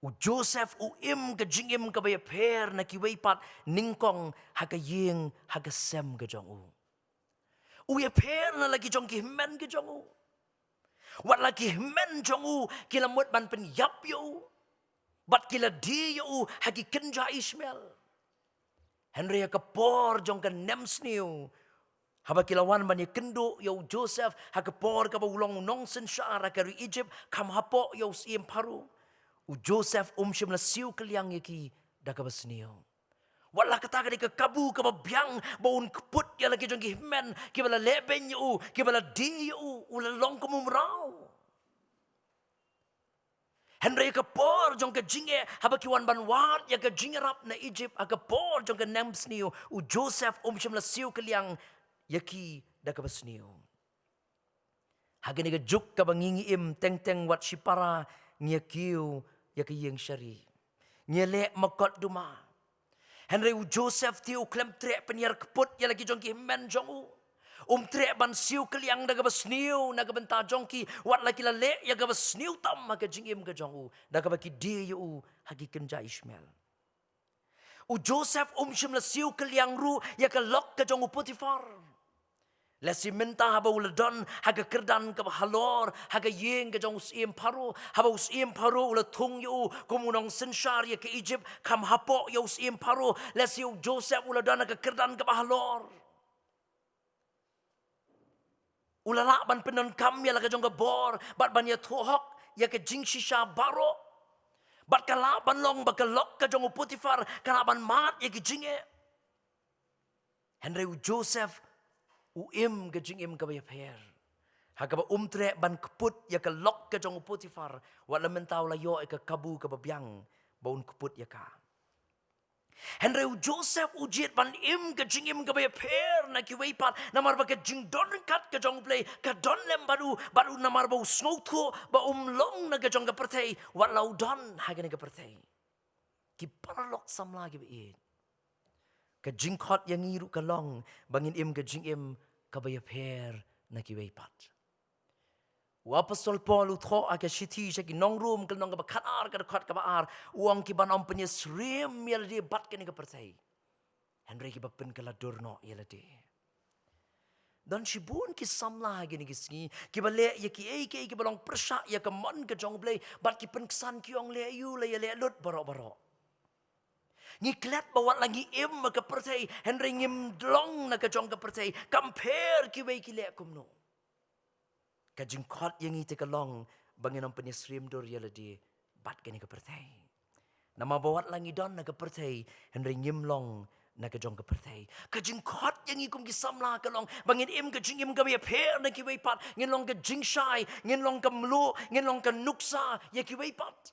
U Joseph u im ke jingim ke baya per na kiway pat ningkong haga ying haga sem ke jong u. U ya per na lagi jong ki men ke jong u. Wat lagi men jong u kila mut ban pen yap yo. Bat kila di yo hagi kenja Ishmael. Henry ya kapor jong ke nemsniu. Haba kilawan ban ya kendo yo Joseph hakapor ka ba ulong nongsen syara ka Egypt kam hapo yo sim paru. U Joseph shim la siu keliang yaki dakabasnio. Wala kataga di kabu kababyang baun keput ya lagi jong gihmen kibala leben yu kibala di yu ula long kumumrao. Henry kapor jong ke jinge haba kiwan banwat ya ke jingerap na Egypt agapor jong ke nemsnio u Joseph shim la siu keliang yaki dakabasnio. Hagani ke juk kabangingi im teng wat shipara ngiakiu ya ke yeng syari. Nyelek makot duma. Henry u Joseph tiu klem trek penyar keput ya lagi jongki men jong u. Trek ban siu keliang daga basniu naga benta jongki wat lagi la lek ya ga basniu tam maka jingim ga jong u. Daga baki di yu hagi kenja Ishmael. U Joseph shim la siu keliang ru ya ke lok ke jong u Potifar. Lesi minta haba uladon haga kerdan ke halor haga yeng ke jong usim paru haba usim paru ula tung yu kumunong sensyar ya ke Egypt kam hapo ya usim paru lesi Joseph uladon haga kerdan ke halor ulala ban penon kam ya laga jong ke bor bat ban ya tuhok ya ke jing shisha baro bat kala ban long bakalok ke jong Potifar kala ban mat ya ke jinge Henry Joseph im ke jingim ke baya per. Hakaba trek ban keput ya ke lok ke jong Potifar. Wala mentau la yo ke kabu ke babyang. Baun keput ya ka. Henry Joseph ujiet ban im ke jingim ke baya per na kiway pat. Namar ba ke jing don kat ke jong play. Ke don lem baru namar ba usngoto ba long na ke jong ke pertay. Wala don hagani ke pertay. Ki paralok samla ke bait. Ke jingkot yang ngiru ke long. Bangin im ke jingim kabaya per na kiway pat. Wa apostol Paul utho aga shiti shaki nong room ke nong ka bakar ka dekat ka baar uang ki ban ampenya srem yala de bat ke ni ka pertai. Henry ki bapen kala durno yala de. Dan shibun ki samla gini gisni ki bale ya ki ki balong persha ya ka mon ka jong blay bat ki pen kesan ki ong le yu le le lut baro. Ngiklat bawa lagi im ke pertai Henry ngim dlong na ke jong ke pertai compare ki wei ki le kumno ka jingkot yang ite ke long bangin am penyesrim dor yala di bat ke ni ke pertai nama bawa lagi don na ke pertai Henry ngim long na ke jong ke pertai ka jingkot yang ikum ki samla ke long bangin im ke jingim ke be per na ki wei pat ngin long ke jingshai ngin long ke mlu ngin long ke nuksa ya ki wei pat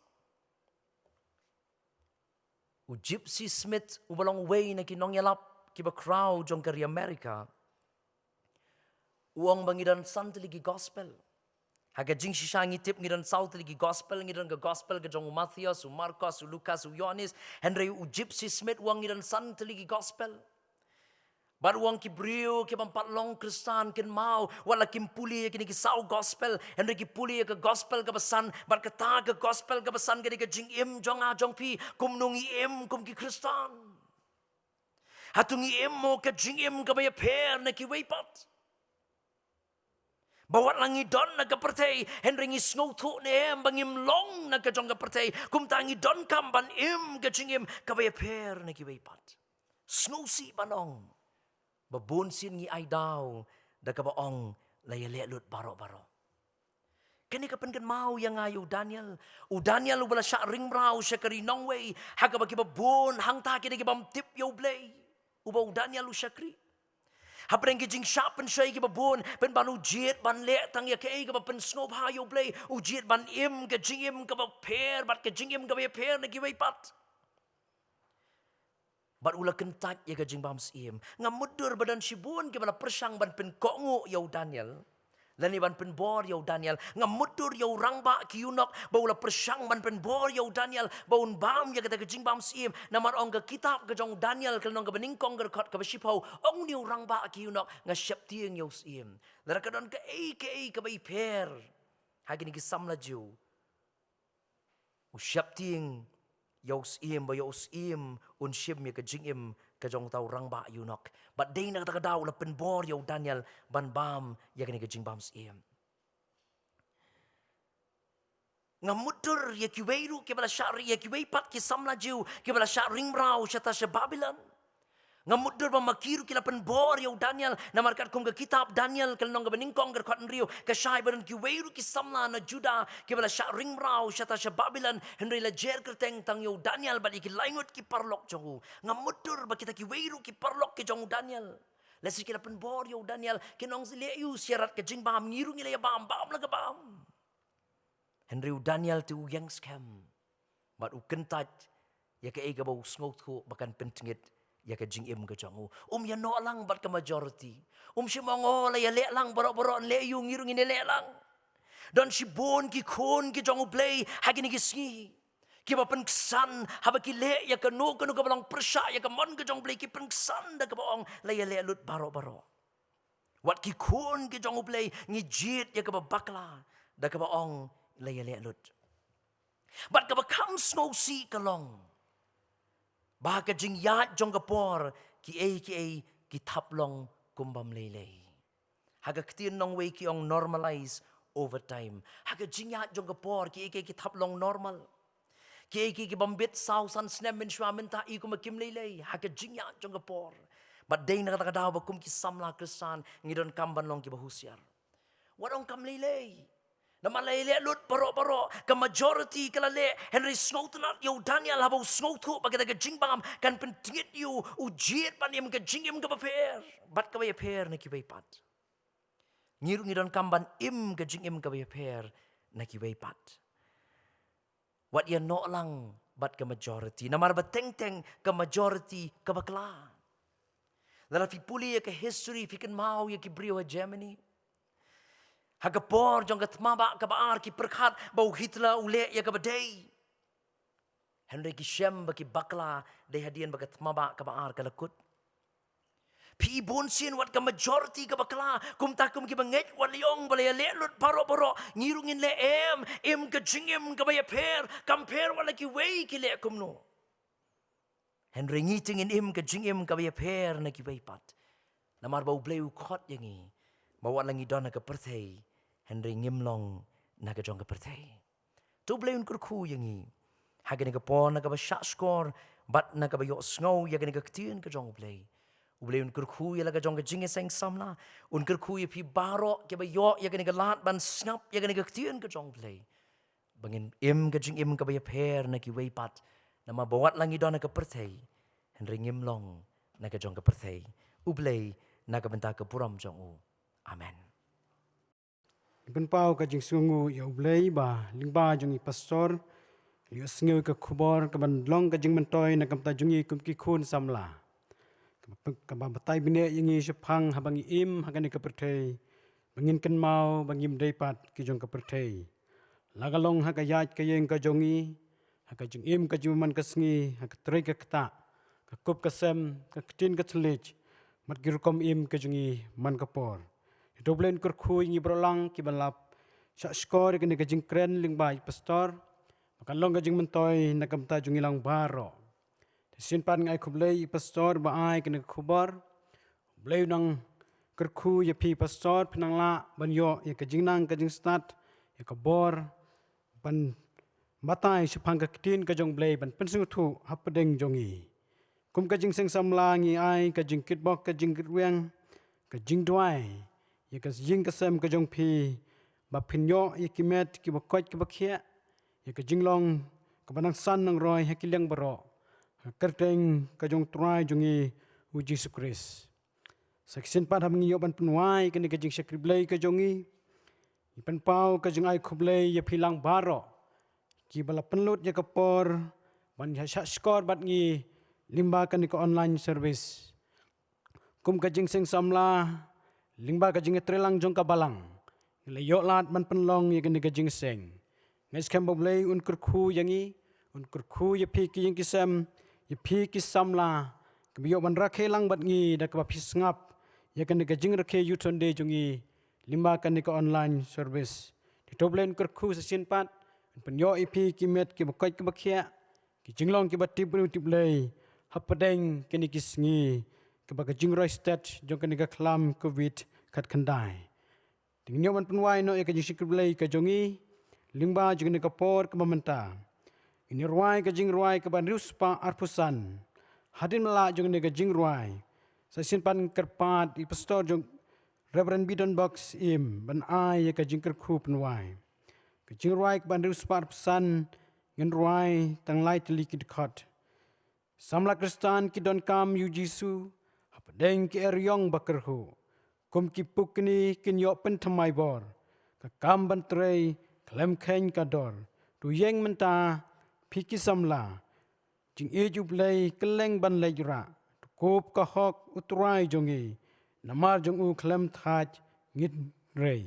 U Gypsy Smith ubalong way na kinong yalap kiba crowd jong kari Amerika. Uang bangidan san teligi gospel. Haga jing shishangi tip ngidan south teligi gospel ngidan ke gospel ke jong Matthews, Marcos, Lucas, Yohanes. Henry u Gypsy Smith uang ngidan san teligi gospel. Baru uang kibrio ki bampat long Kristan kin mau wala kim puli kini ki sau gospel Henry ki puli ke gospel ke pesan bar kata ke gospel ke pesan ke jing im jong a jong pi kum nungi im kum ki Kristan Hatungi emo ka jingim ka per na kiwaypat. Bawat langi don na kapertay, henringi snowtu ne em bangim long na kajong kapertay, kumtangi don kamban im kajingim kabaya per na kiwaypat. Snowsi banong, babunsin ngi ay daw, da kabaong layalelut baro-baro. Kani kapan kan mau yang ayu Daniel, u Daniel ubala siya ringraw siya karinong way, hagaba kibabun, hangta kini kibam tip yaw blay, ubaw Daniel u siya kri. Hapreng kijing syapen siya kibabun, pen ban ujiet ban le tang ya kay kaba pen snob hayo blay, ujiet ban im kijing im kaba per, bat kijing im kaba per na giway pat. Bat ula kentat ya kijing bams im, ngamudur badan sibun kibala persang ban pen kongo yaw Daniel. Lani ban pen bor yaw Daniel, ngamudur yaw rangba kiyunok, baula persang ban pen bor yaw Daniel, baun bam ya kata kijing bam sim, namar ong ka kitab kajong Daniel kalnong ka beningkong gerkot ka besipaw, ong niw rangba kiyunok nga siap tiang yaw sim. Lara kadon ka ka bay per, hagin ki samla jiw. U siap tiang yaw sim ba yaw sim un sim ya kijing im kajong tau rangba yunok. But day na katagadaw la penbor yaw Daniel ban bam ya kini kajing bam siem. Nga mudur ya kiweiru kibala syari ya kiweipat ki samla jiw kibala syari ringraw siya ta siya Babylon. Nga mudur ba makiru kila penbor yaw Daniel na markat kong ka kitab Daniel kalnong ka beningkong gerkot nriyo ka syai badan kiweiru ki samla na Juda kibala syari ringraw siya ta siya Babylon henry la jer kerteng tang yaw Daniel ba iki laingot ki parlok jongu. Nga mudur ba kita kiweiru ki parlok ki jongu Daniel. Lesi kila penbor yaw Daniel kinong sileyu syarat ka jing bam ngiru ngila ya bam laga bam. Henry Daniel tu yang scam. Bat u kentat ya ka ega bau sngot ko bakan pentingit ya ka jing im ka jongu. Ya no lang bat ka majority. Si mongo la ya le lang baro-baro le yu ngiru ngine le lang. Don si bon ki kon ki jongu play hagini ki sngi. Ki ba penksan haba ki le ya ka no ka balang persya ya ka mon ka jong play ki penksan da ka baong la ya le lut baro-baro. Wat ki kon ki jongu play ngi jit ya ka ba bakla da ka baong la ya le lut. Bat ka ba kam snow si ka long. Baka jing yat jong kapor ki taplong kumbam lelay. Haga ktin nong way ki ong normalize over time. Haga jing yat jong kapor ki taplong normal. Ki bambit sausan snem min shwamin ta i kumakim lelay. Haga jing yat jong kapor. But day na katagadaw ba kum ki samla krisan ngidon kamban long ki bahusyar. Warong kam lelay. Na malayle lut baro-baro ka majority kalale Henry Snowtonat yaw Daniel habaw snowto bagada ka jingbam kan pentingit yu ujiet pan yam ka jingim ka paper bat ka bay per na kibay pat ngidon kamban im ka jingim ka bay per na kibay pat wat ya no lang bat ka majority na marba teng ka majority ka bakla lala fi puli ya ka history fi kan mau ya ki brio Germany Hagapor jong katmaba kabaar ki perkhat bau Hitler ule ya kabadai. Henry ki shem baki bakla de hadian bagatmaba kabaar kalakut. Pi bonsin wat ka majority ka bakla kum takum ki banget waliong balaya lelut paro-paro ngirungin le em ka jingim ka baya per compare wala ki way ki le kumno. Henry ngitingin ka jingim ka baya per na ki pat. Namar bau bleu khot yangi. Bawa langi dona ka perthei Henry ngimlong naga jong ka perthei. Tu bleun kurku yangi. Haga naga pon naga ba shot score bat naga ba yo snow yaga naga ktien ka jong blei. Ubleun kurku ya laga jong ka JINGIASENG samla. Un kurku ya pi baro ke ba yo yaga naga lat ban snap yaga naga ktien ka jong blei. Bangin ka jing ka ba ya per na ki way pat. Nama bawat langi dona ka perthei. Henry ngimlong naga jong ka perthei. Ublei naga benta ka puram jong u. Amen. Iban pau ka jing sungu ya ublay ba lingba jong i pastor liu sngew ka khubor ka ban long ka jing mentoy na kamta jong i kum ki khun samla. Ka ba batai bine yangi shapang habang im hagani ka perthei bangin kan mau bangim deipat ki jong ka perthei. Lagalong haga yat ka yeng ka jong i haga jing im ka juman ka sngi haga trei ka kta ka kup ka sem ka ktin ka thlech mat girukom im ka jong i man ka por. Doblen kurkhui ngi brolang ki balap sa skor ki ka jingkren lingbai pastor makalong ka jing mentoy na kamta jungilang baro Simpan ngai kublei pastor ba ai kena kubar. Blei nang kerku ya pi pastor penang la ban yo ya ke jingnang ke jing start ya ke bor ban batai supang ke tin ke jong blei ban pensu thu hapadeng jongi. Kum ke jing seng samla ngi ai ke jing kitbok ke jing kitweng ke jing duai ya ke jing kesem ke jong pi ba pinyo ya kimet ki bakot ki bakhia ya ke jinglong ke banang san nang roi ha kileng baro. Kerteng kajong try jongi uji sukris. Seksin pat ham ngiyo ban penwai kini kajing sekriblei kajongi. Ipan pau kajing ai kublei ya pilang baro. Ki bala penlut ya kapor ban ya skor bat ngi limba kani ke online service. Kum kajing seng samla limba kajing trelang jong ka balang. Le yo lat ban penlong ya kini kajing seng. Ngais kem boblei un kurku yangi un kurku ya pi ki yang kisam ya pi ki samla kebiyo ban rakhe lang bat ngi da ka pis ngap ya kan ka Jingrakhe yuton de jongi limba kan ka online service di toblen kerku sesin pat penyo ipi ki met ki bakoi ki bakhia ki jinglong ki batip nu tiblei hapadeng kini ki sngi ke ba jingroi state jong kan ka klam covid khat khandai tingyo ban penwai no ya ka jingsiklei ka jongi limba jong ka por ka mamanta ini ruai ke jing ruai ke ban ruspa arpusan hadin mala jong ne ke jing ruai sa simpan kerpat i pastor jong reverend bidon box im ban ai ke jing kerku penwai ke jing ruai ke ban ruspa arpusan ngen ruai tang lai teli ki dekat samla kristan ki don kam yu jisu hapadeng ki eryong bakerhu kum ki pukni kin yo pen thamai bor ka kam ban trei klem khen kador tu yeng menta Piki samla, jing ejub lay keleng ban lay jura, kop ka hok utrai jongi, namar jong u klem thaj ngit rei.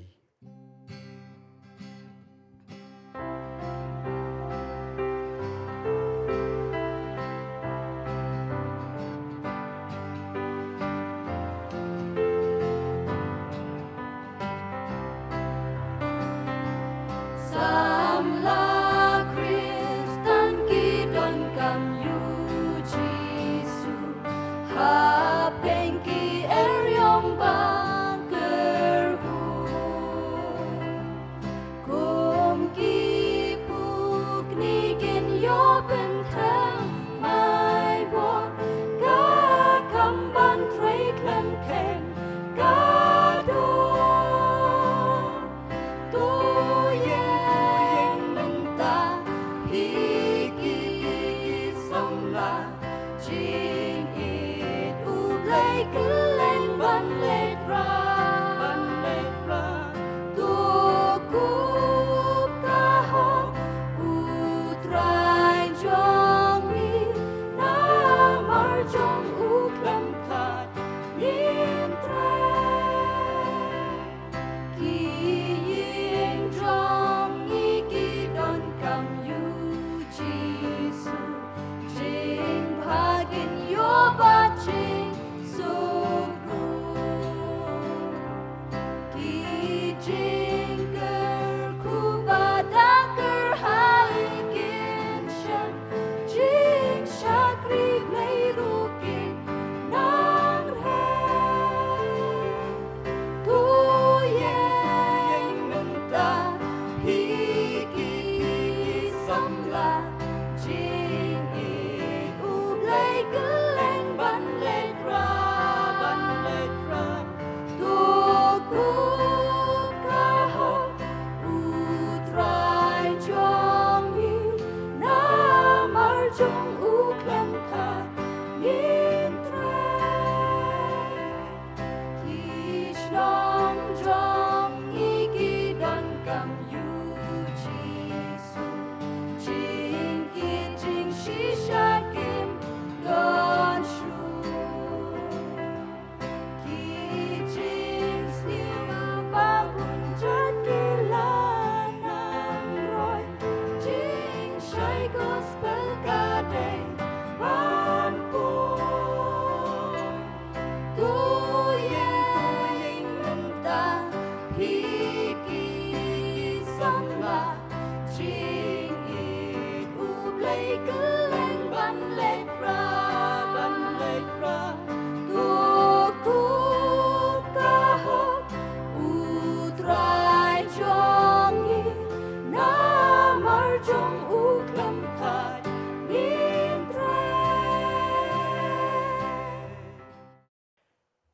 Keleng ban lek ra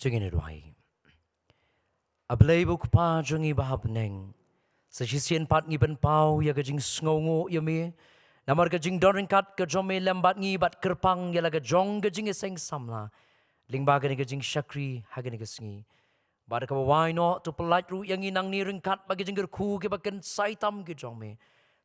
Jingin ruai. Ablay bu kupa jungi bahab neng. Sa sisian pat ngi ben pau ya ka jing sngongo ya me. Namar ka jing dorin kat ka jome lembat ngi bat kerpang ya la ka jong ka jing eseng samla. Ling baga ni ka jing syakri haga ni ka sngi. Bada ka wai no tu pelat ru yang inang ni ringkat bagi jing ku ke baken saitam ke jome.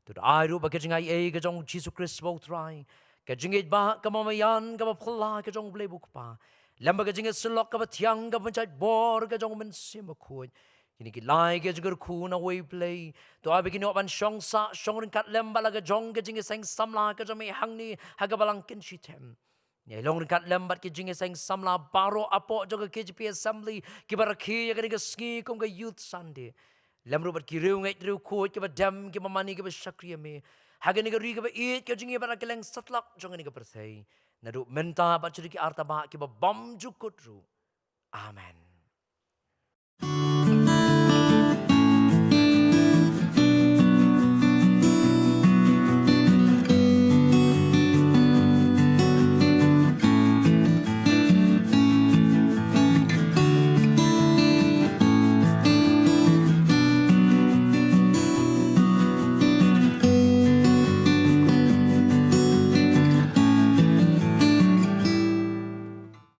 Tu ai ru bagi jing ai ka jong Jesus Christ bo try. Ka jing it ba ka mamayan ka ba pla ka jong blay bu kupa. Lamba ka jing selok ka ba tiang ka pencait bor ka jong men sim ku. Kini kilai ke juga ku na way play. Tu abi kini opan shong sa shong ringkat lamba laga jong ke jing seng samla ke jome hang ni haga balang KYNSHITHEM. Ni long ringkat lembat ke jing seng samla baro apo juga KGP assembly ki baraki ya kini ke ski kum ke youth Sunday. Lem rubat ki riu ngai riu ku ke ba dam ke mamani ke ba syakri me. Haga ni ke ri ke ba eat ke jing ba keleng satlak jong ni ke persai. Na ru menta ba curi ki arta ba ki ba bam jukut ru. Amen.